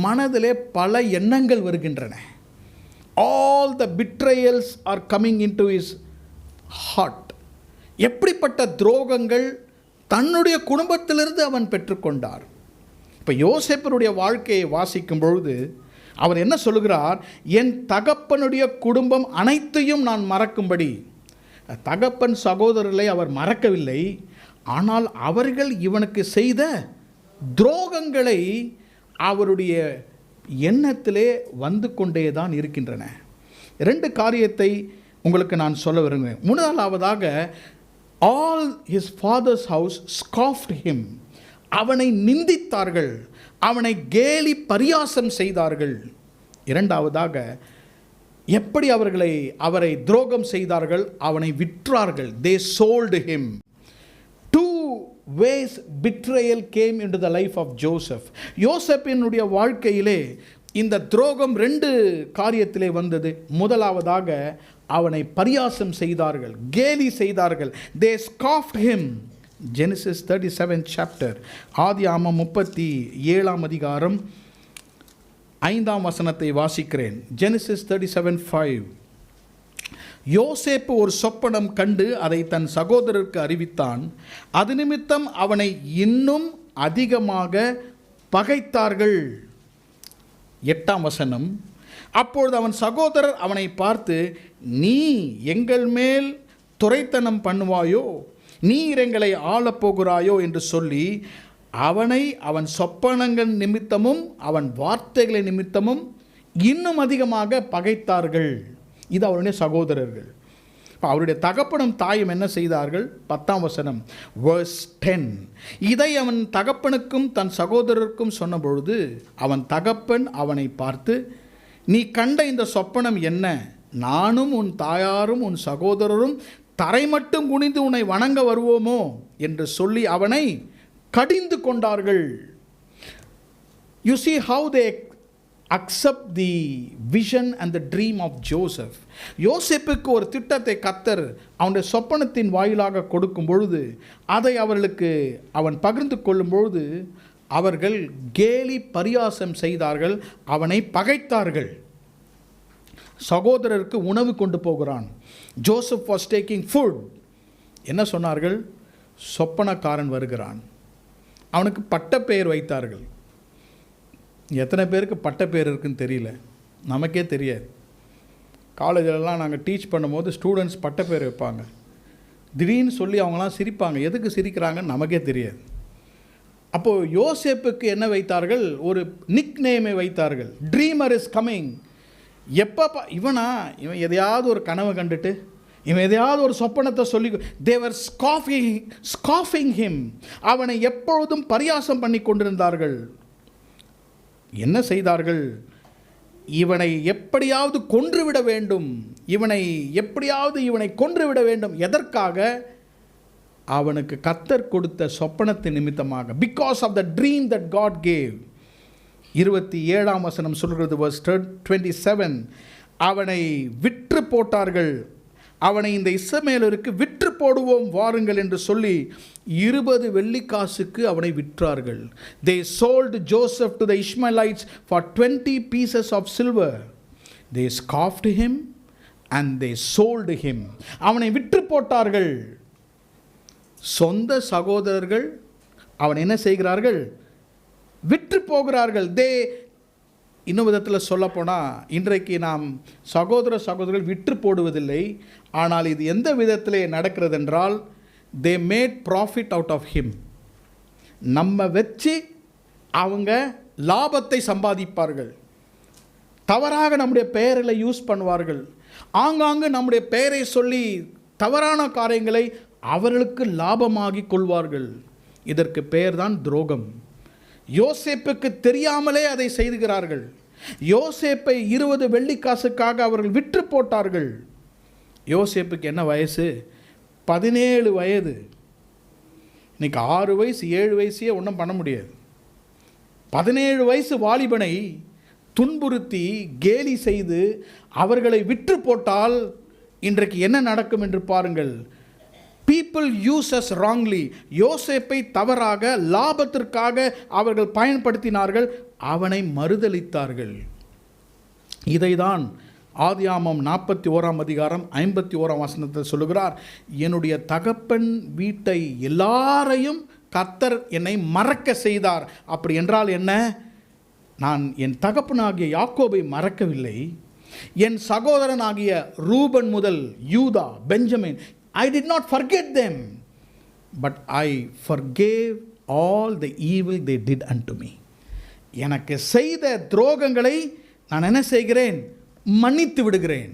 மனதிலே பல எண்ணங்கள் வருகின்றன. All the betrayals are coming into his heart. எப்படிப்பட்ட துரோகங்கள் தன்னுடைய குடும்பத்திலிருந்து அவன் பெற்றுக்கொண்டார். இப்போ யோசேப்பனுடைய வாழ்க்கையை வாசிக்கும் பொழுது அவர் என்ன சொல்கிறார்? என் தகப்பனுடைய குடும்பம் அனைத்தையும் நான் மறக்கும்படி. தகப்பன் சகோதரர்களை அவர் மறக்கவில்லை, ஆனால் அவர்கள் இவனுக்கு செய்த துரோகங்களை அவருடைய எண்ணத்திலே வந்து கொண்டே தான் இருக்கின்றன. 2 காரியத்தை உங்களுக்கு நான் சொல்ல விரும்புகிறேன். முதலாவதாக, all his father's house scoffed him. அவனை நிந்தித்தார்கள், அவனை கேலி பரியாசம் செய்தார்கள். இரண்டாவதாக, எப்படி அவரை துரோகம் செய்தார்கள்? அவனை விற்றார்கள். they sold him. 2 ways betrayal came into the life of Joseph. யோசேப்பினுடைய வாழ்க்கையிலே இந்த துரோகம் 2 காரியத்திலே வந்தது. முதலாவதாக, அவனை பரியாசம் செய்தார்கள், கேலி செய்தார்கள். they scoffed him. Genesis 37 chapter, ஆதியாகமம் 37ஆம் அதிகாரம் 5ஆம் வசனத்தை வாசிக்கிறேன். Genesis 37:5. யோசேப்பு ஒரு சொப்பனம் கண்டு அதை தன் சகோதரருக்கு அறிவித்தான். அது நிமித்தம் அவனை இன்னும் அதிகமாக பகைத்தார்கள். 8ஆம் வசனம், அப்பொழுது அவன் சகோதரர் அவனை பார்த்து, நீ எங்கள் மேல் துரைத்தனம் பண்ணுவாயோ, நீர் எங்களை ஆளப்போகிறாயோ என்று சொல்லி அவனை அவன் சொப்பனங்கள் நிமித்தமும் அவன் வார்த்தைகளை நிமித்தமும் இன்னும் அதிகமாக பகைத்தார்கள். இது அவருடைய சகோதரர்கள். அவருடைய தகப்பனும் தாயும் என்ன செய்தார்கள்? 10ஆம் வசனம், verse 10. இதை அவன் தகப்பனுக்கும் தன் சகோதரருக்கும் சொன்னபொழுது அவன் தகப்பன் அவனை பார்த்து, நீ கண்ட இந்த சொப்பனம் என்ன? நானும் உன் தாயாரும் உன் சகோதரரும் தரை மட்டும் குனிந்து உன்னை வணங்க வருவோமோ என்று சொல்லி அவனை கடிந்து கொண்டார்கள். You see how they accept the vision and the dream of Joseph. யோசேப்புக்கு ஒரு திட்டத்தை கர்த்தர் அவனுடைய சொப்பனத்தின் வாயிலாக கொடுக்கும் பொழுது அதை அவர்களுக்கு அவன் பகிர்ந்து கொள்ளும் பொழுது அவர்கள் கேலி பரியாசம் செய்தார்கள், அவனை பகைத்தார்கள். சகோதரருக்கு உணவு கொண்டு போகிறான். Joseph was taking food. என்ன சொன்னார்கள்? சொப்பனக்காரன் வருகிறான். அவனுக்கு பட்டப்பெயர் வைத்தார்கள். எத்தனை பேருக்கு பட்டப்பெயர் இருக்குன்னு தெரியல, நமக்கே தெரியாது. காலேஜிலலாம் நாங்கள் டீச் பண்ணும்போது ஸ்டூடெண்ட்ஸ் பட்டப்பெயர் வைப்பாங்க. திடீர்னு சொல்லி அவங்களாம் சிரிப்பாங்க. எதுக்கு சிரிக்கிறாங்கன்னு நமக்கே தெரியாது. அப்போது யோசேப்புக்கு என்ன வைத்தார்கள்? ஒரு நிக் நேமை வைத்தார்கள். Trimmer is coming. எப்பப்பா இவன் எதையாவது ஒரு கனவை கண்டுட்டு இவன் எதையாவது ஒரு சொப்பனத்தை சொல்லி தேவர் ஸ்காஃபிங் ஹிம். அவனை எப்பொழுதும் பரியாசம் பண்ணி கொண்டிருந்தார்கள். என்ன செய்தார்கள்? இவனை எப்படியாவது கொன்றுவிட வேண்டும், இவனை கொன்றுவிட வேண்டும். எதற்காக? அவனுக்கு கர்த்தர் கொடுத்த சொப்பனத்தின் நிமித்தமாக. Because of the dream that God gave. 27ஆம் வசனம் சொல்கிறது, verse 27. அவனை விற்று போட்டார்கள். அவனை இந்த இஸ்மவேலருக்கு விற்று போடுவோம் வாருங்கள் என்று சொல்லி 20 வெள்ளிக்காசுக்கு அவனை விற்றார்கள். They sold Joseph to the Ishmaelites for 20 pieces of silver. They scoffed him and they sold him. அவனை விற்று போட்டார்கள். சொந்த சகோதரர்கள் அவன் என்ன செய்கிறார்கள்? விற்று போகிறார்கள். இன்னும் விதத்தில் சொல்லப்போனால் இன்றைக்கு நாம் சகோதரர்கள் விற்று போடுவதில்லை. ஆனால் இது எந்த விதத்திலே நடக்கிறது என்றால், they made profit out of him. நம்ம வச்சு அவங்க லாபத்தை சம்பாதிப்பார்கள். தவறாக நம்முடைய பெயர்களை யூஸ் பண்ணுவார்கள். ஆங்காங்கு நம்முடைய பெயரை சொல்லி தவறான காரியங்களை அவர்களுக்கு லாபமாகி கொள்வார்கள். இதற்கு பெயர்தான் துரோகம். யோசேப்புக்கு தெரியாமலே அதை செய்துகிறார்கள். யோசேப்பை 20 வெள்ளிக்காசுக்காக அவர்கள் விற்று போட்டார்கள். யோசேப்புக்கு என்ன வயசு? 17 வயது. இன்னைக்கு 6 வயசு 7 வயசையே ஒன்றும் பண்ண முடியாது. 17 வயசு வாலிபனை துன்புறுத்தி கேலி செய்து அவர்களை விற்று போட்டால் இன்றைக்கு என்ன நடக்கும் என்று பாருங்கள். People use us wrongly. யோசேப்பை தவறாக லாபத்திற்காக அவர்கள் பயன்படுத்தினார்கள். அவனை மறுதலித்தார்கள். இதைதான் ஆதியாமம் 41 அதிகாரம் 51 வசனத்தில் சொல்லுகிறார். என்னுடைய தகப்பன் வீட்டை எல்லாரையும் கர்த்தர் என்னை மறக்க செய்தார். அப்படி என்றால் என்ன? நான் என் தகப்பனாகிய யாக்கோபை மறக்கவில்லை. என் சகோதரனாகிய ரூபன் முதல் யூதா, Benjamin, I did not forget them, but I forgave all the evil they did unto me. எனக்கு செய்த துரோகங்களை நான் என்ன செய்கிறேன்? மன்னித்து விடுகிறேன்.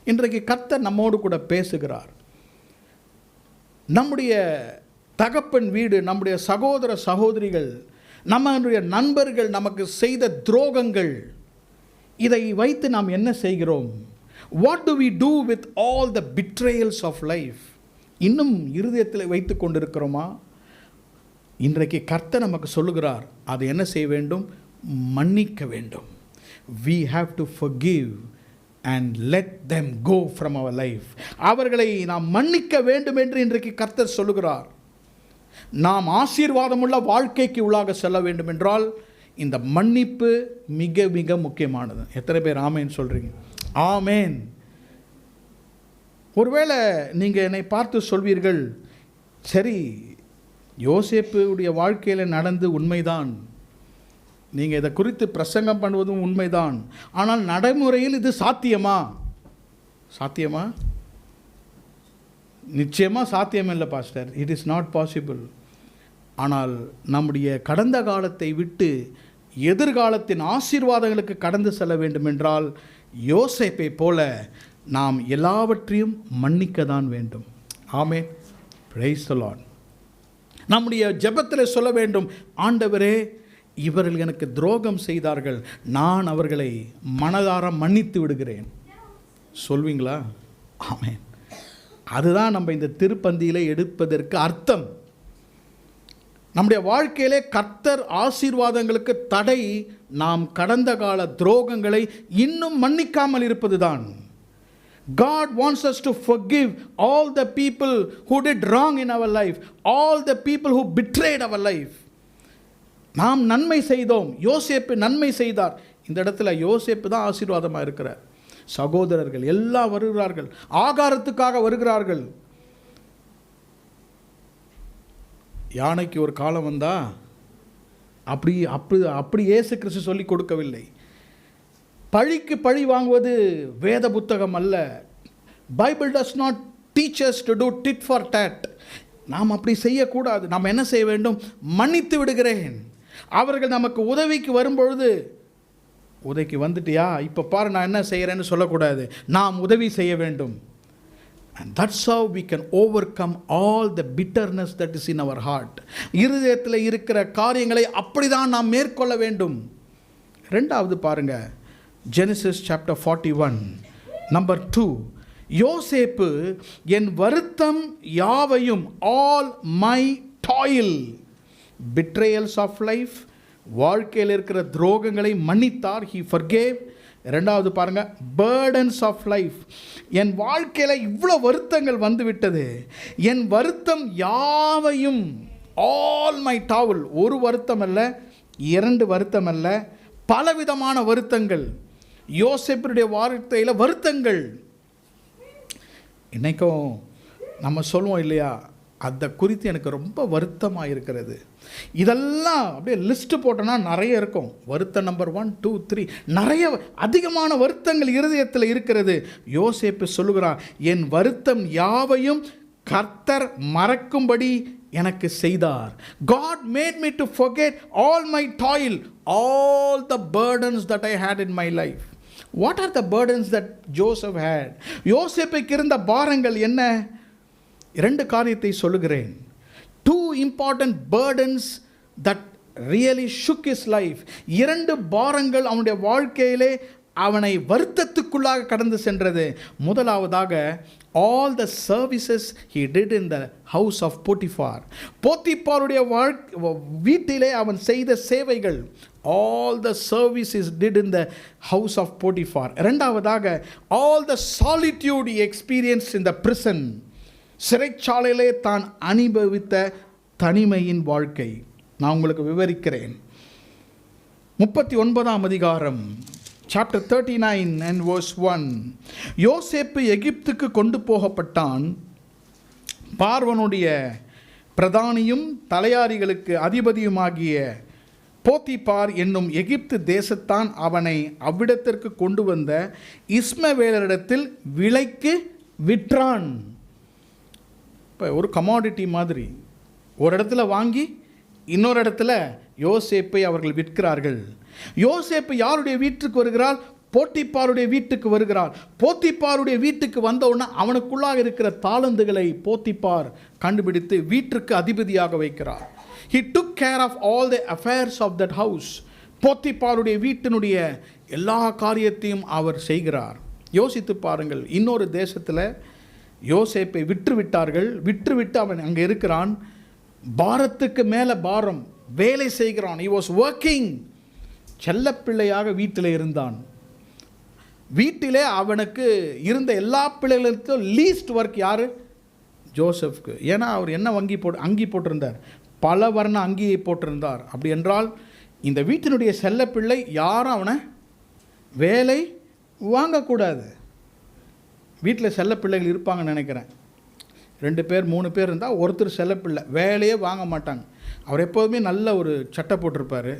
இன்றைக்கு கர்த்தர் நம்மோடு கூட பேசுகிறார். நம்முடைய தகப்பன் வீடு, நம்முடைய சகோதர சகோதரிகள், நம்முடைய நண்பர்கள் நமக்கு செய்த துரோகங்கள், இதை வைத்து நாம் என்ன செய்கிறோம்? What do we do with all the betrayals of life? இன்னும் இருதயத்தில் வைத்து கொண்டிருக்கிறோமா? இன்றைக்கு கர்த்தர் நமக்கு சொல்லுகிறார், அது என்ன செய்ய வேண்டும்? மன்னிக்க வேண்டும். We have to forgive and let them go from our life. அவர்களை நாம் மன்னிக்க வேண்டும் என்று இன்றைக்கு கர்த்தர் சொல்லுகிறார். நாம் ஆசீர்வாதமுள்ள வாழ்க்கைக்கு உள்ளாக செல்ல வேண்டும் என்றால் இந்த மன்னிப்பு மிக மிக முக்கியமானது. எத்தனை பேர் ஆமேன் சொல்கிறீங்க? ஆமேன். ஒருவேளை நீங்கள் என்னை பார்த்து சொல்வீர்கள், சரி யோசேப்புடைய வாழ்க்கையில் நடந்து உண்மைதான், நீங்கள் இதை குறித்து பிரசங்கம் பண்ணுவதும் உண்மைதான், ஆனால் நடைமுறையில் இது சாத்தியமா? நிச்சயமாக சாத்தியமில்லை pastor. It is not possible. ஆனால் நம்முடைய கடந்த காலத்தை விட்டு எதிர்காலத்தின் ஆசீர்வாதங்களுக்கு கடந்து செல்ல வேண்டும் என்றால் யோசேப்பை போல நாம் எல்லாவற்றையும் மன்னிக்க தான் வேண்டும். ஆமென். Praise the Lord. நம்முடைய ஜெபத்தில் சொல்ல வேண்டும், ஆண்டவரே இவர்கள் எனக்கு துரோகம் செய்தார்கள், நான் அவர்களை மனதார மன்னித்து விடுகிறேன். சொல்வீங்களா? ஆமென். அதுதான் நம்ம இந்த திருப்பந்தியிலே எடுப்பதற்கு அர்த்தம். நம்முடைய வாழ்க்கையிலே கர்த்தர் ஆசீர்வாதங்களுக்கு தடை நாம் கடந்த கால துரோகங்களை இன்னும் மன்னிக்காமல் இருப்பது தான். God wants us to forgive all the people who did wrong in our life, all the people who betrayed our life. நாம் நன்மை செய்தோம். யோசேப்பு நன்மை செய்தார். இந்த இடத்துல யோசேப்பு தான் ஆசீர்வாதமாக இருக்கிறார். சகோதரர்கள் எல்லாம் வருகிறார்கள், ஆகாரத்துக்காக வருகிறார்கள். யானைக்கு ஒரு காலம் வந்தா அப்படி இயேசு கிறிஸ்து சொல்லி கொடுக்கவில்லை. பழிக்கு பழி வாங்குவது வேத புத்தகம் அல்ல. Bible does not teach us to do tit for tat. நாம் அப்படி செய்யக்கூடாது. நாம் என்ன செய்ய வேண்டும்? மன்னித்து விடுகிறேன். அவர்கள் நமக்கு உதவிக்கு வரும்பொழுது, உதவிக்கு வந்துட்டியா, இப்போ பாரு நான் என்ன செய்கிறேன்னு சொல்லக்கூடாது. நாம் உதவி செய்ய வேண்டும். And that's how we can overcome all the bitterness that is in our heart. இருதயத்தில் இருக்கிற காரியங்களை அப்படிதான் நாம் மேற்கொள்ள வேண்டும். ரெண்டாவது பாருங்க, Genesis chapter 41 number 2. யோசேப்பு என் வருத்தம் யாவையும், all my toil, betrayals of life, வாழ்க்கையில் இருக்கிற துரோகங்களை மன்னித்தார். He forgave ரெண்டாவது பாருங்க, burdens of life. என் வாழ்க்கையில் இவ்வளோ வருத்தங்கள் வந்து விட்டது, என் வருத்தம் யாவையும், all my towel, ஒரு வருத்தம் அல்ல, 2 வருத்தம் அல்ல, பலவிதமான வருத்தங்கள். யோசேப்புடைய வாழ்க்கையில் வருத்தங்கள். இன்னைக்கும் நம்ம சொல்லுவோம் இல்லையா, அதை குறித்து எனக்கு ரொம்ப வருத்தமாக இருக்கிறது. இதெல்லாம் அப்படியே லிஸ்ட்டு போட்டோன்னா நிறைய இருக்கும். வருத்தம் நம்பர் 1, 2, 3, நிறைய அதிகமான வருத்தங்கள் இருதயத்தில் இருக்கிறது. யோசேப்பு சொல்லுகிறான், என் வருத்தம் யாவையும் கர்த்தர் மறக்கும்படி எனக்கு செய்தார். God made me to forget all my toil, all the burdens that I had in my life. What are the burdens that Joseph had? யோசேப்புக்கு இருந்த பாரங்கள் என்ன? 2 காரியத்தை சொல்லுகிறேன். 2 important burdens that really shook his life. 2 பாரங்கள் அவனுடைய வாழ்க்கையிலே அவனை வருத்தத்துக்குள்ளாக கடந்து சென்றது. முதலாவதாக, all the services he did in the house of Potiphar. போத்திபாருடைய வீட்டிலே அவன் செய்த சேவைகள். All the services did in the house of Potiphar. இரண்டாவதாக, all the solitude he experienced in the prison. சிறைச்சாலையிலே தான் அனுபவித்த தனிமையின் வாழ்க்கை. நான் உங்களுக்கு விவரிக்கிறேன். 39ஆம் அதிகாரம், chapter 39 and verse 1. யோசேப்பு எகிப்துக்கு கொண்டு போகப்பட்டான். பார்வோனுடைய பிரதானியும் தலையாரிகளுக்கு அதிபதியுமாகிய போத்திபார் என்னும் எகிப்து தேசத்தான் அவனை அவ்விடத்திற்கு கொண்டு வந்த இஸ்மவேலரிடத்தில் விலைக்கு விற்றான். இப்போ ஒரு கமாடிட்டி மாதிரி ஒரு இடத்துல வாங்கி இன்னொரு இடத்துல யோசேப்பை அவர்கள் விற்கிறார்கள். யோசேப்பு யாருடைய வீட்டுக்கு வருகிறார்? போத்திபாருடைய வீட்டுக்கு வருகிறார். போத்திபாருடைய வீட்டுக்கு வந்தவுடனே அவனுக்குள்ளாக இருக்கிற தாளந்துகளை போத்திபார் கண்டுபிடித்து வீட்டிற்கு அதிபதியாக வைக்கிறார். He took care of all the affairs of that house. போத்திபாருடைய வீட்டினுடைய எல்லா காரியத்தையும் அவர் செய்கிறார். யோசித்து பாருங்கள், இன்னொரு தேசத்தில் யோசேப்பை விற்றுவிட்டார்கள். விற்றுவிட்டு அவன் அங்கே இருக்கிறான். பாரத்துக்கு மேலே பாரம், வேலை செய்கிறான். He was working. செல்லப்பிள்ளையாக வீட்டில் இருந்தான். வீட்டிலே அவனுக்கு இருந்த எல்லா பிள்ளைகளுக்கும் லீஸ்ட் ஒர்க் யார்? ஜோசப்க்கு. ஏன்னா அவர் என்ன அங்கி போட்டிருந்தார், பல வர்ண அங்கியை போட்டிருந்தார். அப்படி என்றால் இந்த வீட்டினுடைய செல்லப்பிள்ளை யாரும் அவனை வேலை வாங்கக்கூடாது. வீட்டில் செல்லப்பிள்ளைகள் இருப்பாங்கன்னு நினைக்கிறேன். 2 பேர் 3 பேர் இருந்தால் ஒருத்தர் செல்லப்பிள்ளை, வேலையே வாங்க மாட்டாங்க. அவர் எப்போதுமே நல்ல ஒரு சட்டை போட்டிருப்பார்.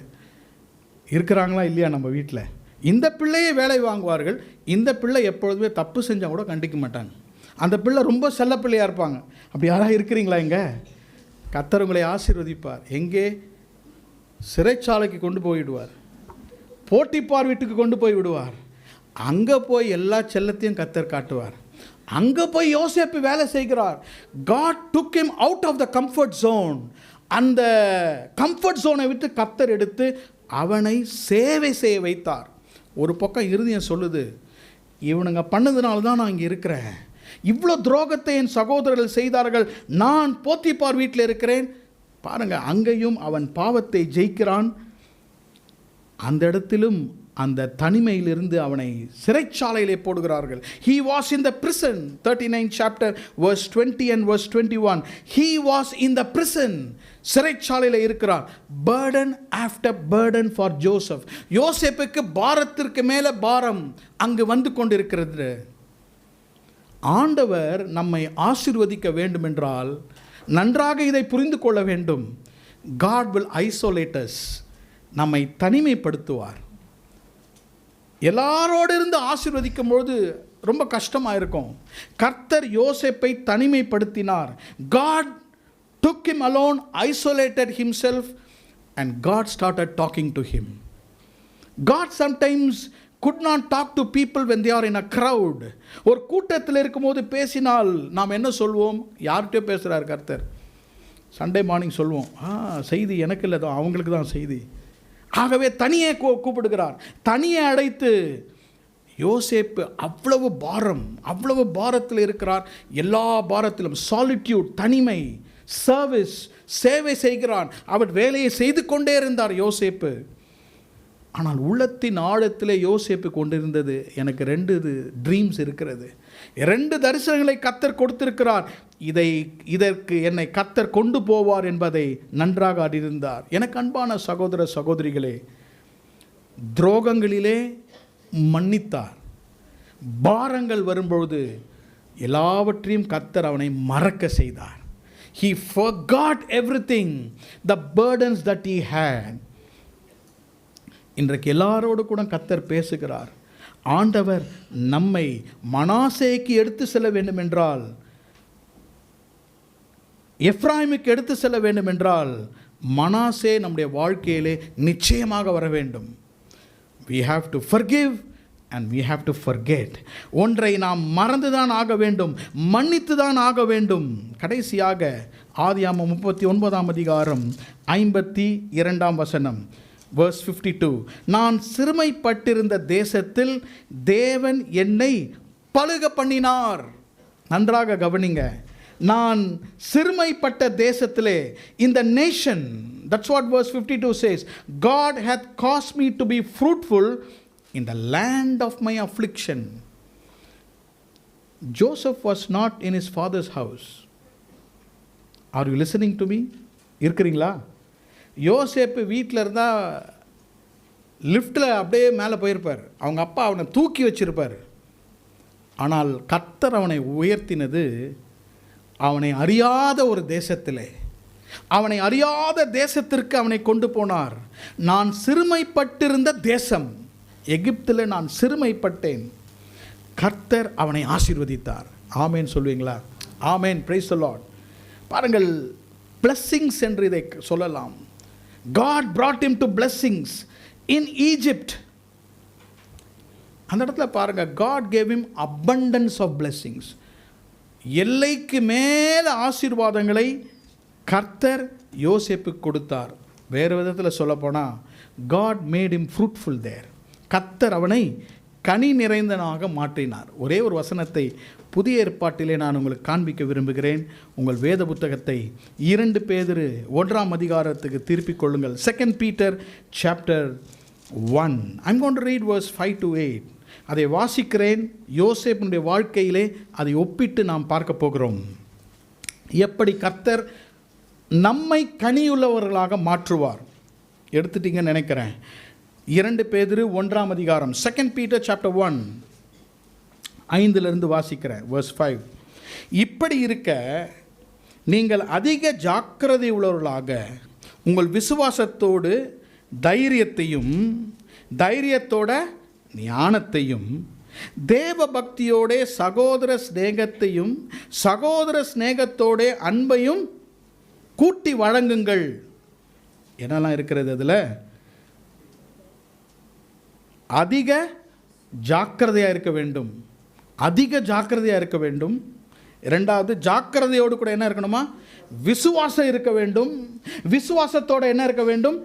இருக்கிறாங்களா இல்லையா நம்ம வீட்டில்? இந்த பிள்ளையே வேலை வாங்குவார்கள். இந்த பிள்ளை எப்பொழுதுமே தப்பு செஞ்சால் கூட கண்டிக்க மாட்டாங்க. அந்த பிள்ளை ரொம்ப செல்லப்பிள்ளையாக இருப்பாங்க. அப்படி யாராவது இருக்கிறீங்களா? இங்கே கர்த்தர் உங்களை ஆசீர்வதிப்பார். எங்கே? சிறைச்சாலைக்கு கொண்டு போய்விடுவார், போத்திபார் வீட்டுக்கு கொண்டு போய் விடுவார். அங்கே போய் எல்லா செல்லத்தையும் கர்த்தர் காட்டுவார். அங்கே போய் யோசேப்பு வேலை செய்கிறார். God took him out of the comfort zone. அந்த கம்ஃபர்ட் ஜோனை விட்டு கர்த்தர் எடுத்து அவனை சேவை செய்ய வைத்தார். ஒரு பக்கம் இருதயம் சொல்லுது, இவனுங்க பண்ணதுனால தான் நான் இங்கே இருக்கிறேன். இவ்வளோ துரோகத்தை என் சகோதரர்கள் செய்தார்கள், நான் போத்திபார் வீட்டில் இருக்கிறேன். பாருங்கள், அங்கேயும் அவன் பாவத்தை ஜெயிக்கிறான். அந்த இடத்திலும் அந்த தனிமையிலிருந்து அவனை சிறைச்சாலையிலே போடுகிறார்கள். He was in the prison. 39 chapter verse 20 and verse 21. He was in the prison. சிறைச்சாலையிலே இருக்கிறார். burden after burden for Joseph. யோசேப்புக்கு பாரத்திற்கு மேலே பாரம் அங்கு வந்து கொண்டிருக்கிறது. ஆண்டவர் நம்மை ஆசீர்வதிக்க வேண்டும் என்றால் நன்றாக இதை புரிந்து கொள்ள வேண்டும். God will isolate us. நம்மை தனிமைப்படுத்துவார். எல்லாரோடு இருந்து ஆசீர்வதிக்கும் பொழுது ரொம்ப கஷ்டமாக இருக்கும். கர்த்தர் யோசேப்பை தனிமைப்படுத்தினார். God took him alone, isolated himself, and God started talking to him. God sometimes could not talk to people when they are in a crowd. ஒரு கூட்டத்தில் இருக்கும்போது பேசினால் நாம் என்ன சொல்வோம்? யார்கிட்ட பேசுகிறார் கர்த்தர்? சண்டே மார்னிங் சொல்லுவோம், செய்தி எனக்கு இல்லை தான், அவங்களுக்கு தான் செய்தி. ஆகவே தனியே கூப்பிடுகிறார். தனியே அடைத்து யோசேப்பு அவ்வளவு பாரம், அவ்வளவு பாரத்தில் இருக்கிறார். எல்லா பாரத்திலும் சாலிட்யூட், தனிமை, சர்வீஸ், சேவை செய்கிறான். அவர் வேலையை செய்து கொண்டே இருந்தார் யோசேப்பு. ஆனால் உள்ளத்தின் ஆழத்திலே யோசேப்பு கொண்டிருந்தது, எனக்கு 2 ட்ரீம்ஸ் இருக்கிறது, 2 தரிசனங்களை கர்த்தர் கொடுத்திருக்கிறார், இதற்கு என்னை கர்த்தர் கொண்டு போவார் என்பதை நன்றாக அறிந்தார். எனக்கு அன்பான சகோதர சகோதரிகளே, துரோகங்களிலே மன்னித்தார். பாரங்கள் வரும்பொழுது எல்லாவற்றையும் கர்த்தர் அவனை மறக்க செய்தார். He forgot everything, the burdens that he had. இன்றைக்கு எல்லாரோடு கூட கர்த்தர் பேசுகிறார். ஆண்டவர் நம்மை மனாசேக்கு எடுத்து செல்ல வேண்டும் என்றால், எப்ராயிமுக்கு எடுத்து செல்ல வேண்டும் என்றால், மனாசே நம்முடைய வாழ்க்கையிலே நிச்சயமாக வர வேண்டும். We have to forgive and we have to forget. ஒன்றை நாம் மறந்துதான் ஆக வேண்டும், மன்னித்து தான் ஆக வேண்டும். கடைசியாக ஆதியாகமம் 39ஆம் அதிகாரம் 52ஆம் வசனம், verse 52. நான் சிறுமைப்பட்டிருந்த தேசத்தில் தேவன் என்னை பலுக பண்ணினார். நன்றாக கவனிங்க, நான் சிறுமைப்பட்ட தேசத்திலே, in the nation, that's what verse 52 says, God hath caused me to be fruitful in the land of my affliction. Joseph was not in his father's house. Are you listening to me? இருக்கிறீங்களா? யோசேப்பு வீட்டில் இருந்தால் லிஃப்டில் அப்படியே மேலே போயிருப்பார். அவங்க அப்பா அவனை தூக்கி வச்சிருப்பார். ஆனால் கர்த்தர் அவனை உயர்த்தினது அவனை அறியாத ஒரு தேசத்திலே, அவனை அறியாத தேசத்திற்கு அவனை கொண்டு போனார். நான் சிறுமைப்பட்டிருந்த தேசம், எகிப்தில் நான் சிறுமைப்பட்டேன். கர்த்தர் அவனை ஆசீர்வதித்தார். ஆமேன் சொல்வீங்களா? ஆமேன், பிரைஸ் தி லார்ட். பாருங்கள், blessings என்று இதை சொல்லலாம். God brought him to blessings in Egypt. அந்த இடத்துல பாருங்க, God gave him abundance of blessings. எல்லைக்கு மேல ஆசீர்வாதங்களை கர்த்தர் யோசேப்புக்கு கொடுத்தார். வேறு விதத்தில் சொல்லப்போனால், God made him fruitful there. கர்த்தர் அவனை கனி நிறைந்தனாக மாற்றினார். ஒரே ஒரு வசனத்தை புதிய ஏற்பாட்டிலே நான் உங்களுக்கு காண்பிக்க விரும்புகிறேன். உங்கள் வேத புத்தகத்தை 2 பேதுரு 1ஆம் அதிகாரத்துக்கு திருப்பிக் கொள்ளுங்கள். 2 Peter chapter 1. I'm going to read verse 5 to 8. அதை வாசிக்கிறேன். யோசேப்புடைய வாழ்க்கையிலே அதை ஒப்பிட்டு நாம் பார்க்க போகிறோம். எப்படி கர்த்தர் நம்மை கனியுள்ளவர்களாக மாற்றுவார். எடுத்துட்டீங்கன்னு நினைக்கிறேன். 2 பேதுரு 1ஆம் அதிகாரம், 2 Peter chapter 1, 5 வாசிக்கிறேன், verse 5. இப்படி இருக்க நீங்கள் அதிக ஜாக்கிரதை உள்ளவர்களாக உங்கள் விசுவாசத்தோடு தைரியத்தையும், தைரியத்தோட ஞானத்தையும், தேவ பக்தியோட சகோதர ஸ்நேகத்தையும், சகோதர ஸ்நேகத்தோட அன்பையும் கூட்டி வழங்குங்கள். என்னெல்லாம் இருக்கிறது அதில்? அதிக ஜாக்கிரதையாக இருக்க வேண்டும், அதிக ஜாக்கிரதையாக இருக்க வேண்டும். 2வது, ஜாக்கிரதையோடு கூட என்ன இருக்கணுமா? விசுவாசம் இருக்க வேண்டும். விசுவாசத்தோடு என்ன இருக்க வேண்டும்?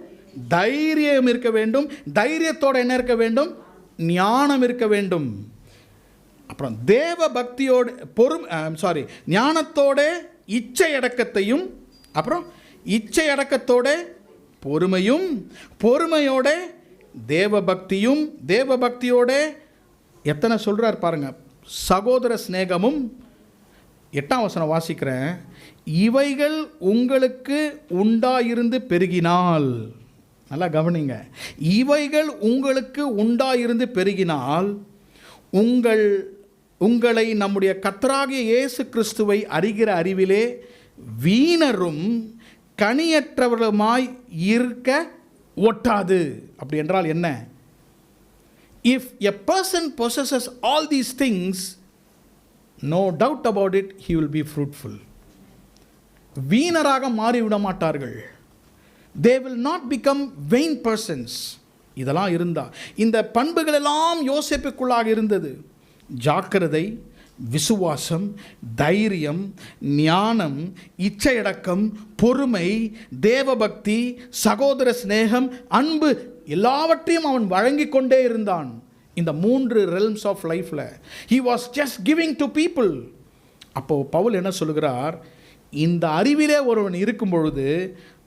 தைரியம் இருக்க வேண்டும். தைரியத்தோடு என்ன இருக்க வேண்டும்? ஞானம் இருக்க வேண்டும். அப்புறம் தேவ பக்தியோடு ஞானத்தோட இச்சை அடக்கத்தையும், அப்புறம் இச்சை அடக்கத்தோட பொறுமையும், பொறுமையோட தேவ பக்தியும், தேவ பக்தியோட எத்தனை சொல்கிறார் பாருங்க, சகோதர ஸ்நேகமும். 8ஆம் வசனம் வாசிக்கிறேன். இவைகள் உங்களுக்கு உண்டாயிருந்து பெருகினால், நல்லா கவனிங்க, இவைகள் உங்களுக்கு உண்டாயிருந்து பெருகினால் உங்களை நம்முடைய கர்த்தராகிய இயேசு கிறிஸ்துவை அறிகிற அறிவிலே வீணரும் கனியற்றவர்களுமாய் இருக்க ஒட்டாது. அப்படி என்றால் என்ன? If a person possesses all these things, no doubt about it, he will be fruitful. வீணராக மாறிவிட மாட்டார்கள். They will not become vain persons. இதெல்லாம் இருந்தா, இந்த பண்புகள் எல்லாம் யோசேப்புக்குள்ளாக இருந்தது. ஜாக்கிரதை, விசுவாசம், தைரியம், ஞானம், இச்சையடக்கம், பொறுமை, தேவபக்தி, சகோதர சிநேகம், அன்பு, எல்லாவற்றையும் அவன் வழங்கி கொண்டே இருந்தான். இந்த 3 realms of lifeல he was just giving to people. அப்போ பவுல் என்ன சொல்லுகிறார்? இந்த அறிவிலே ஒருவன் இருக்கும் பொழுது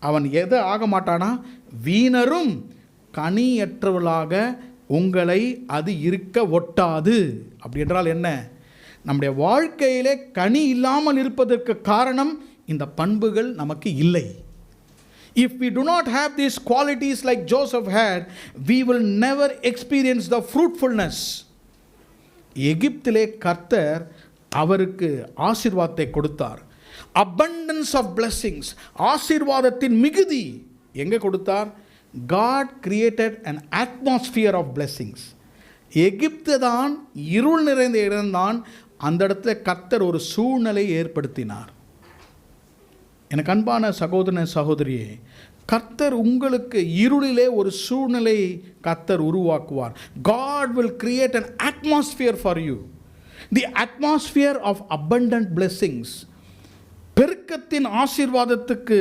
அவன் எதை ஆக மாட்டானா? வீணரும் கனியற்றவர்களாக உங்களை அது இருக்க ஒட்டாது. அப்படி என்றால் என்ன? நம்முடைய வாழ்க்கையிலே கனி இல்லாமல் இருப்பதற்கு காரணம் இந்த பண்புகள் நமக்கு இல்லை. If we do not have these qualities like Joseph had, we will never experience the fruitfulness. எகிப்திலே கர்த்தர் அவருக்கு ஆசீர்வாதத்தை கொடுத்தார். abundance of blessings, ஆசீர்வாதத்தின் மிகுதி எங்கே கொடுத்தார்? God created an atmosphere of blessings. எகிப்து தான் இருள் நிறைந்த இடம்தான். அந்த இடத்துல கர்த்தர் ஒரு சூழ்நிலை ஏற்படுத்தினார். எனக்கு அன்பான சகோதரனே சகோதரியே, கர்த்தர் உங்களுக்கு இருளிலே ஒரு சூழ்நிலை கர்த்தர் உருவாக்குவார். God will create an atmosphere for you. The atmosphere of abundant blessings. பெருக்கத்தின் ஆசீர்வாதத்துக்கு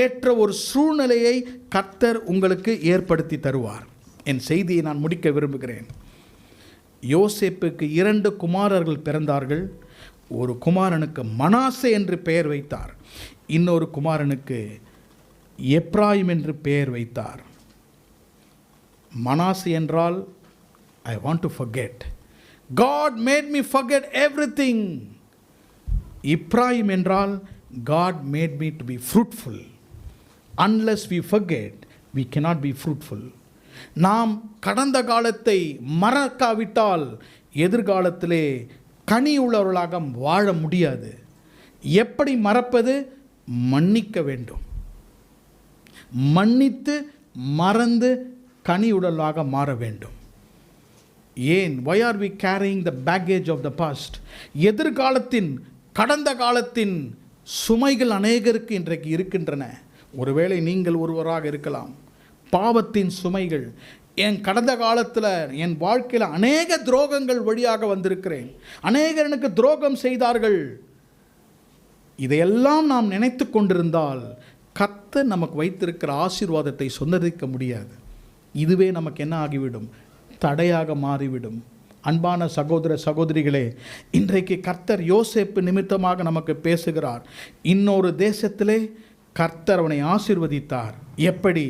ஏற்ற ஒரு சூழ்நிலையை கர்த்தர் உங்களுக்கு ஏற்படுத்தி தருவார். என் செய்தியை நான் முடிக்க விரும்புகிறேன். யோசேப்புக்கு 2 குமாரர்கள் பிறந்தார்கள். ஒரு குமாரனுக்கு மனாசே என்று பெயர் வைத்தார். இன்னொரு குமாரனுக்கு எப்ராயிம் என்று பெயர் வைத்தார். மனாசே என்றால் I want to forget, God made me forget everything. Ephraim என்றால் God made me to be fruitful. Unless we forget we cannot be fruitful. நாம் கடந்த காலத்தை மறக்காவிட்டால் எதிர்காலத்திலே கனி உள்ளவர்களாக வாழ முடியாது. எப்படி மறப்பது? மன்னிக்க வேண்டும். மன்னித்து மறந்து கனி உடலாக மாற வேண்டும். ஏன்? why are we carrying the baggage of the past? எதிர்காலத்தின் கடந்த காலத்தின் சுமைகள் அநேகருக்கு இன்றைக்கு இருக்கின்றன. ஒருவேளை நீங்கள் ஒருவராக இருக்கலாம். பாவத்தின் சுமைகள். என் கடந்த காலத்தில் என் வாழ்க்கையில் அநேக துரோகங்கள் வழியாக வந்திருக்கிறேன், அநேகர் எனக்கு துரோகம் செய்தார்கள். இதையெல்லாம் நாம் நினைத்து கொண்டிருந்தால் கர்த்தர் நமக்கு வைத்திருக்கிற ஆசீர்வாதத்தை சொந்தரிக்க முடியாது. இதுவே நமக்கு என்ன ஆகிவிடும்? தடையாக மாறிவிடும். அன்பான சகோதர சகோதரிகளே, இன்றைக்கு கர்த்தர் யோசேப்பு நிமித்தமாக நமக்கு பேசுகிறார். இன்னொரு தேசத்திலே கர்த்தர் அவனை ஆசீர்வதித்தார். எப்படி?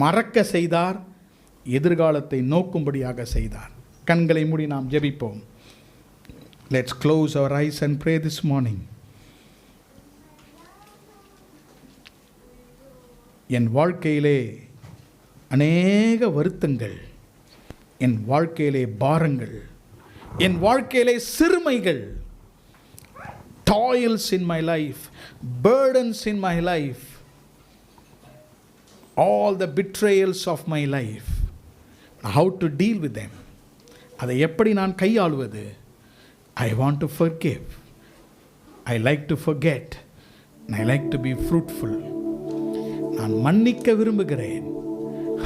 மறக்க செய்தார், எதிர்காலத்தை நோக்கும்படியாக செய்தார். கண்களை மூடி நாம் ஜெபிப்போம். Let's close our eyes and pray this morning. என் வாழ்க்கையிலே அநேக வருத்தங்கள், என் வாழ்க்கையிலே பாரங்கள், என் வாழ்க்கையிலே சிறுமைகள், toils in my life, burdens in my life, all the betrayals of my life, how to deal with them, அதை எப்படி நான் கையாளுவது? I want to forgive, I like to forget, and I like to be fruitful. நான் மன்னிக்க விரும்புகிறேன்,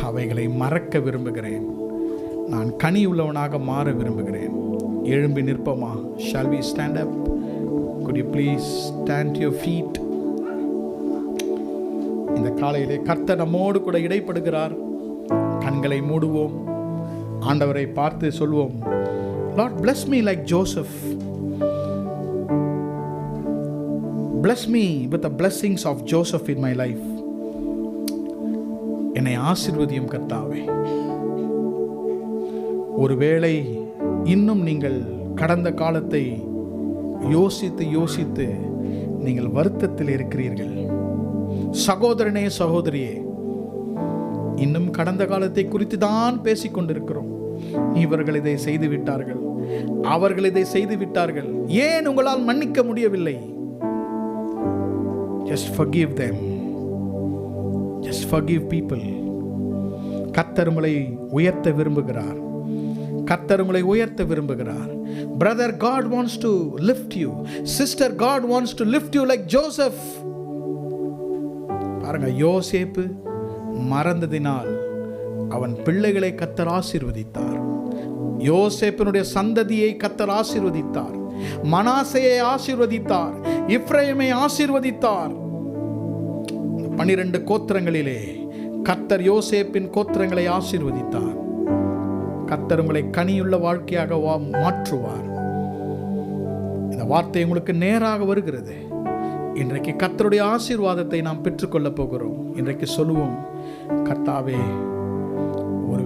அவைகளை மறக்க விரும்புகிறேன். நான் கனி உள்ளவனாக மாற விரும்புகிறேன். எழும்பி நிற்போமா? Shall we stand up? Could you please stand to your feet? இந்த காலையிலே கர்த்தர் நம்மோடு கூட இடைப்படுகிறார். கண்களை மூடுவோம். ஆண்டவரை பார்த்து சொல்வோம், Lord, bless me like Joseph. Bless me with the blessings of Joseph in my life. என்னை ஆசீர்வதியும் கர்த்தாவே. ஒருவேளை இன்னும் நீங்கள் கடந்த காலத்தை யோசித்து யோசித்து நீங்கள் வருத்தத்தில் இருக்கிறீர்கள். சகோதரனே சகோதரியே, இன்னும் கடந்த காலத்தை குறித்து தான் பேசிக்கொண்டிருக்கிறோம். இவர்கள் இதை செய்து விட்டார்கள், அவர்கள் இதை செய்து விட்டார்கள். ஏன் உங்களால் மன்னிக்க முடியவில்லை? Just forgive them. Just forgive people. கர்த்தர் உங்களை உயர்த்த விரும்புகிறார். கர்த்தர் உங்களை உயர்த்த விரும்புகிறார். Brother, God wants to lift you. Sister, God wants to lift you like Joseph. பாருங்க, யோசேப்பு மறந்ததினால் அவன் பிள்ளைகளை கர்த்தர் ஆசீர்வதித்தார். யோசேப்பினுடைய சந்ததியை கர்த்தர் ஆசீர்வதித்தார். மனாசேயை ஆசீர்வதித்தார். எப்ராயிமை ஆசீர்வதித்தார். 12 கோத்திரங்களிலே கர்த்தர் யோசேப்பின் கோத்திரங்களை ஆசீர்வதித்தார். கர்த்தர் உங்களை கனியுள்ள வாழ்க்கையாக மாற்றுவார். இந்த வார்த்தை உங்களுக்கு நேராக வருகிறது. இன்றைக்கு கர்த்தருடைய ஆசீர்வாதத்தை நாம் பெற்றுக்கொள்ளப் போகிறோம். இன்றைக்கு சொல்லுவோம், கர்த்தாவே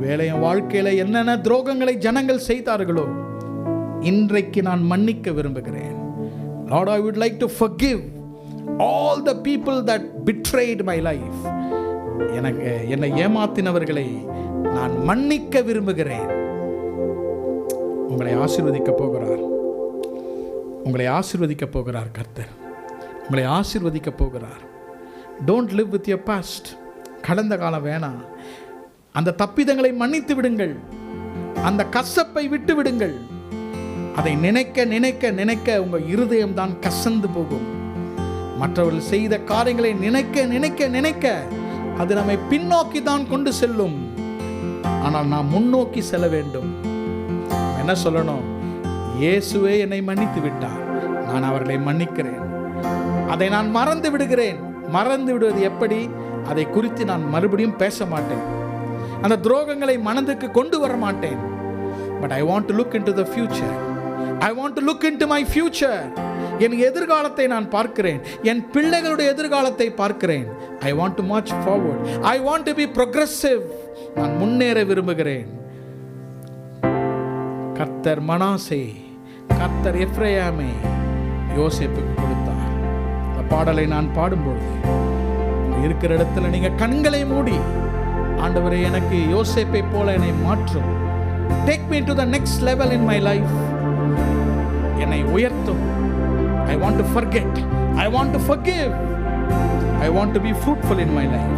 ஒருவேளை என் வாழ்க்கையில என்னென்ன துரோகங்களை ஜனங்கள் செய்தார்களோ இன்றைக்கு நான் மன்னிக்க விரும்புகிறேன். Lord, I would like to forgive all the people that betrayed my life. என்னை ஏமாத்தினவர்களை நான் மன்னிக்க விரும்புகிறேன். உங்களை ஆசீர்வதிக்க போகிறார். உங்களை ஆசீர்வதிக்க போகிறார் கர்த்தர். உங்களை ஆசீர்வதிக்க போகிறார். Don't live with your past. கடந்த காலம் வேணாம். அந்த தப்பிதங்களை மன்னித்து விடுங்கள். அந்த கசப்பை விட்டு விடுங்கள். அதை நினைக்க நினைக்க நினைக்க உங்கள் இருதயம் தான் கசந்து போகும். மற்றவர்கள் செய்த காரியங்களை நினைக்க நினைக்க நினைக்க அது நம்மை பின்னோக்கி தான் கொண்டு செல்லும். ஆனால் நாம் முன்னோக்கி செல்ல வேண்டும். என்ன சொல்லணும்? இயேசுவே என்னை மன்னித்து விட்டார், நான் அவர்களை மன்னிக்கிறேன். அதை நான் மறந்து விடுகிறேன். மறந்து விடுவது எப்படி? அதை குறித்து நான் மறுபடியும் பேச மாட்டேன். அந்த துரோகங்களை மனதுக்கு கொண்டு வர மாட்டேன். But I want to look into the future. I want to look into my future. என் எதிர்காலத்தை நான் பார்க்கிறேன். என் பிள்ளைகளுடைய எதிர்காலத்தை பார்க்கிறேன். I want to march forward. I want to be progressive. நான் முன்னேற விரும்புகிறேன். கர்த்தர் மனாசே, கர்த்தர் எப்ராயிமை யோசேப்புக்கு கொடுத்தார். இந்த பாடலை நான் பாடும்பொழுது இருக்கிற இடத்துல நீங்க கண்களை மூடி, ஆண்டவரே எனக்கு யோசேப்பை போல என்னை மாற்றும். Take me to the next level in my life. என்னை உயர்த்தும். I want to forget. I want to forgive. I want to be fruitful in my life.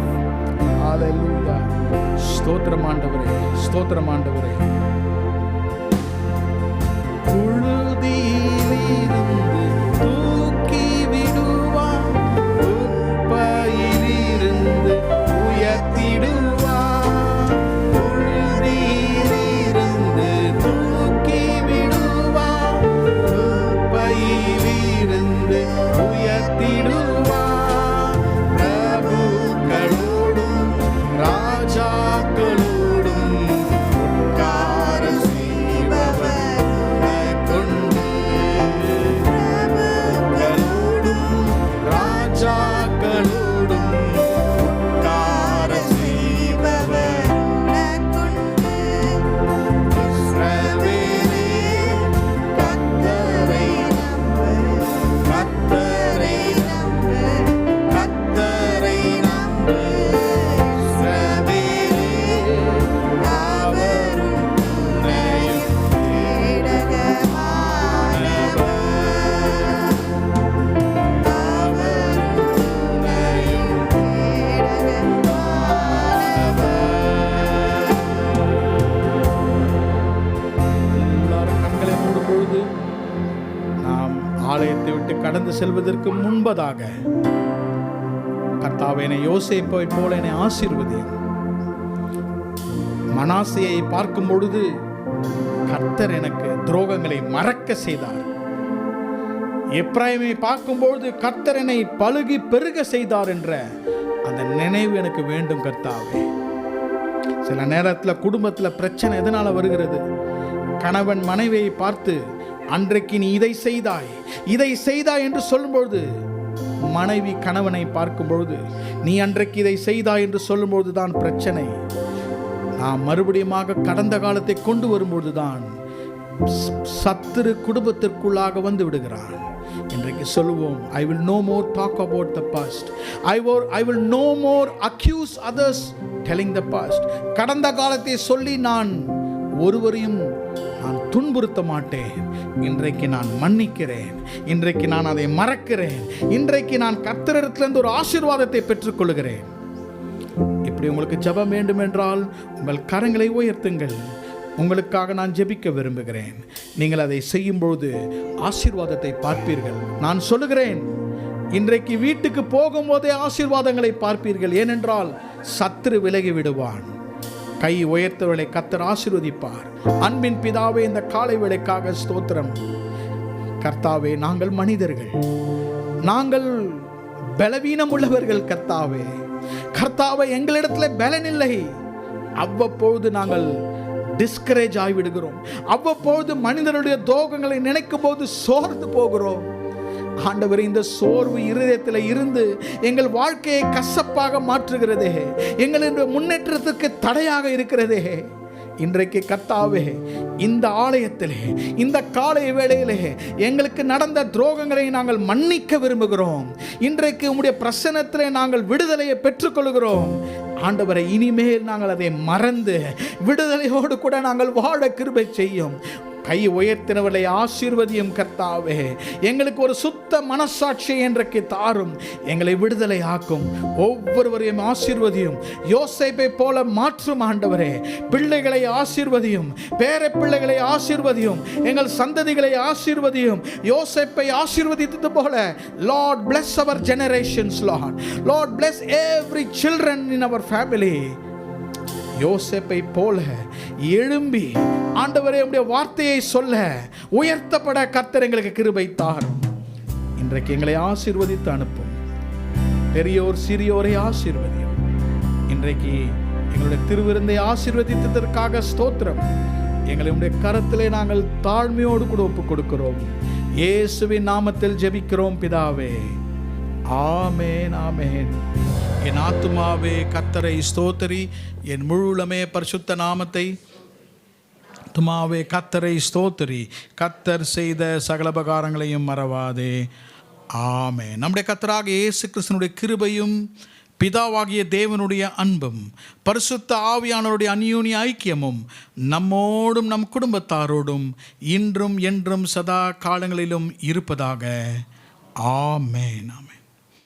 Hallelujah. ஸ்தோத்திரம் ஆண்டவரே, ஸ்தோத்திரம் ஆண்டவரே. புழுதியிலிருந்து தூக்கி விடுவார், குப்பையிலிருந்து உயர்த்திடுவார். புழுதியிலிருந்து தூக்கி விடுவார், குப்பையிலிருந்து உயர்த்திடுவார். பிரபுக்களோடும் ராஜாக்களோடும் உட்கார செய்பவர் கொண்டு. பிரபுக்களோடும் ராஜாக்களோடும் உட்கார செய்பவர் கொண்டு. இஸ்ரவேலே கர்த்தரை நம்பு, கர்த்தரை நம்பு, கர்த்தரை நம்பு. இஸ்ரவேலே அவரும் துணையும் கேடகமானவர். அவரும் துணையும் எல்லாரும் கண்களை மூடும் பொழுது நாம் ஆலயத்தை விட்டு கடந்து செல்வதற்கு முன்பதாக கர்த்தாவே என்னை யோசேப்பை போல என்னை ஆசீர்வதியும். மனாசேயை பார்க்கும் பொழுது கர்த்தர் எனக்கு துரோகங்களை மறக்க செய்தார். எப்ராயிமை பார்க்கும்பொழுது கர்த்தர் என்னை பலுகி பெருக செய்தார் என்ற அந்த நினைவு எனக்கு வேண்டும் கர்த்தாவே. சில நேரத்தில் குடும்பத்தில் பிரச்சனை எதனால வருகிறது? கணவன் மனைவியை பார்த்து அன்றைக்கு நீ இதை செய்தாய், இதை செய்தாய் என்று சொல்லும்பொழுது, மனைவி கணவனை பார்க்கும் பொழுது நீ அன்றைக்கு இதை செய்தாய் என்று சொல்லும்பொழுது தான் பிரச்சனை. நாம் மறுபடியும் கடந்த காலத்தை கொண்டு வரும்பொழுதுதான் சத்துரு குடும்பத்திற்குள்ளாக வந்து விடுகிறான். இன்றைக்கு சொல்லுவோம், I will no more talk about the past. I will no more accuse others telling the past. கடந்த காலத்தை சொல்லி நான் ஒருவரையும் நான் துன்புறுத்த மாட்டேன். இன்றைக்கு நான் மன்னிக்கிறேன். இன்றைக்கு நான் அதை மறக்கிறேன். இன்றைக்கு நான் கர்த்தரிடத்திலிருந்து ஒரு ஆசீர்வாதத்தை பெற்றுக்கொள்கிறேன். இப்படி உங்களுக்கு ஜெபம் வேண்டும் என்றால் உங்கள் கரங்களை உயர்த்துங்கள். உங்களுக்காக நான் ஜெபிக்க விரும்புகிறேன். நீங்கள் அதை செய்யும்பொழுது ஆசீர்வாதத்தை பார்ப்பீர்கள். நான் சொல்லுகிறேன், இன்றைக்கு வீட்டுக்கு போகும்போதே ஆசீர்வாதங்களை பார்ப்பீர்கள். ஏனென்றால் சத்துரு விலகி விடுவான். கை உயர்த்தவர்களை கர்த்தர் ஆசீர்வதிப்பார். அன்பின் பிதாவே, இந்த காலை வேளைக்காக ஸ்தோத்திரம். கர்த்தாவே, நாங்கள் மனிதர்கள், நாங்கள் பலவீனம் உள்ளவர்கள். கர்த்தாவே, கர்த்தாவே, எங்களிடத்தில் பலன் இல்லை. அவ்வப்பொழுது நாங்கள் டிஸ்கரேஜ் ஆகிவிடுகிறோம். அவ்வப்பொழுது மனிதனுடைய துரோகங்களை நினைக்கும் போது சோர்ந்து போகிறோம். ஆண்டவரே, இந்த சோர்வு இருதயத்தில் இருந்து எங்கள் வாழ்க்கையை கசப்பாக மாற்றுகிறதே, எங்களுடைய முன்னேற்றத்துக்கு தடையாக இருக்கிறதே, இன்றைக்கு கர்த்தாவே இந்த ஆலயத்திலே இந்த காலை வேளையிலே எங்களுக்கு நடந்த துரோகங்களை நாங்கள் மன்னிக்க விரும்புகிறோம். இன்றைக்கு உம்முடைய பிரசன்னத்திலே நாங்கள் விடுதலையை பெற்றுக்கொள்கிறோம். ஆண்டவரை, இனிமேல் நாங்கள் அதை மறந்து விடுதலையோடு கூட நாங்கள் வாழ கிருபை செய்யும். கை உயர்த்தினவர்களை ஆசீர்வதியும் கர்த்தாவே. எங்களுக்கு ஒரு சுத்த மனசாட்சியை இன்றைக்கு தாரும். எங்களை விடுதலை ஆக்கும். ஒவ்வொருவரையும் ஆசீர்வதியும். யோசேப்பை போல மாற்றும் ஆண்டவரே. பிள்ளைகளை ஆசீர்வதியும். பேர பிள்ளைகளை ஆசீர்வதியும். எங்கள் சந்ததிகளை ஆசீர்வதியும். யோசேப்பை ஆசீர்வதித்தது போல Lord bless our generations, Lord. Lord bless every children in our family. யோசேப்பை போல எழும்பி ஆண்டவரே உம்முடைய வார்த்தையை சொல்ல உயர்த்தப்பட கர்த்தர் எங்களுக்கு கிருபை தாரும். இன்றைக்கு எங்களை ஆசீர்வதித்து அனுப்பும். பெரியோர் சிறியோரை ஆசீர்வதியும். இன்றைக்கு எங்களுடைய திருவிருந்தை ஆசீர்வதித்ததற்காக ஸ்தோத்திரம். எங்களை உம்முடைய கரத்திலே நாங்கள் தாழ்மையோடு கூட ஒப்புக் கொடுக்கிறோம். இயேசுவின் நாமத்தில் ஜெபிக்கிறோம் பிதாவே. ஆமென், ஆமென். என் ஆத்துமாவே கர்த்தரை ஸ்தோத்திரி, என் முழுலமே பரிசுத்த நாமத்தை. ஆத்துமாவே கர்த்தரை ஸ்தோத்திரி, கர்த்தர் செய்த சகலபகாரங்களையும் மறவாதே. ஆமென். நம்முடைய கர்த்தராக இயேசு கிறிஸ்துவினுடைய கிருபையும் பிதாவாகிய தேவனுடைய அன்பும் பரிசுத்த ஆவியானவருடைய அந்யோன்ய ஐக்கியமும் நம்மோடும் நம் குடும்பத்தாரோடும் இன்றும் என்றும் சதா காலங்களிலும் இருப்பதாக. ஆமென், ஆமென்.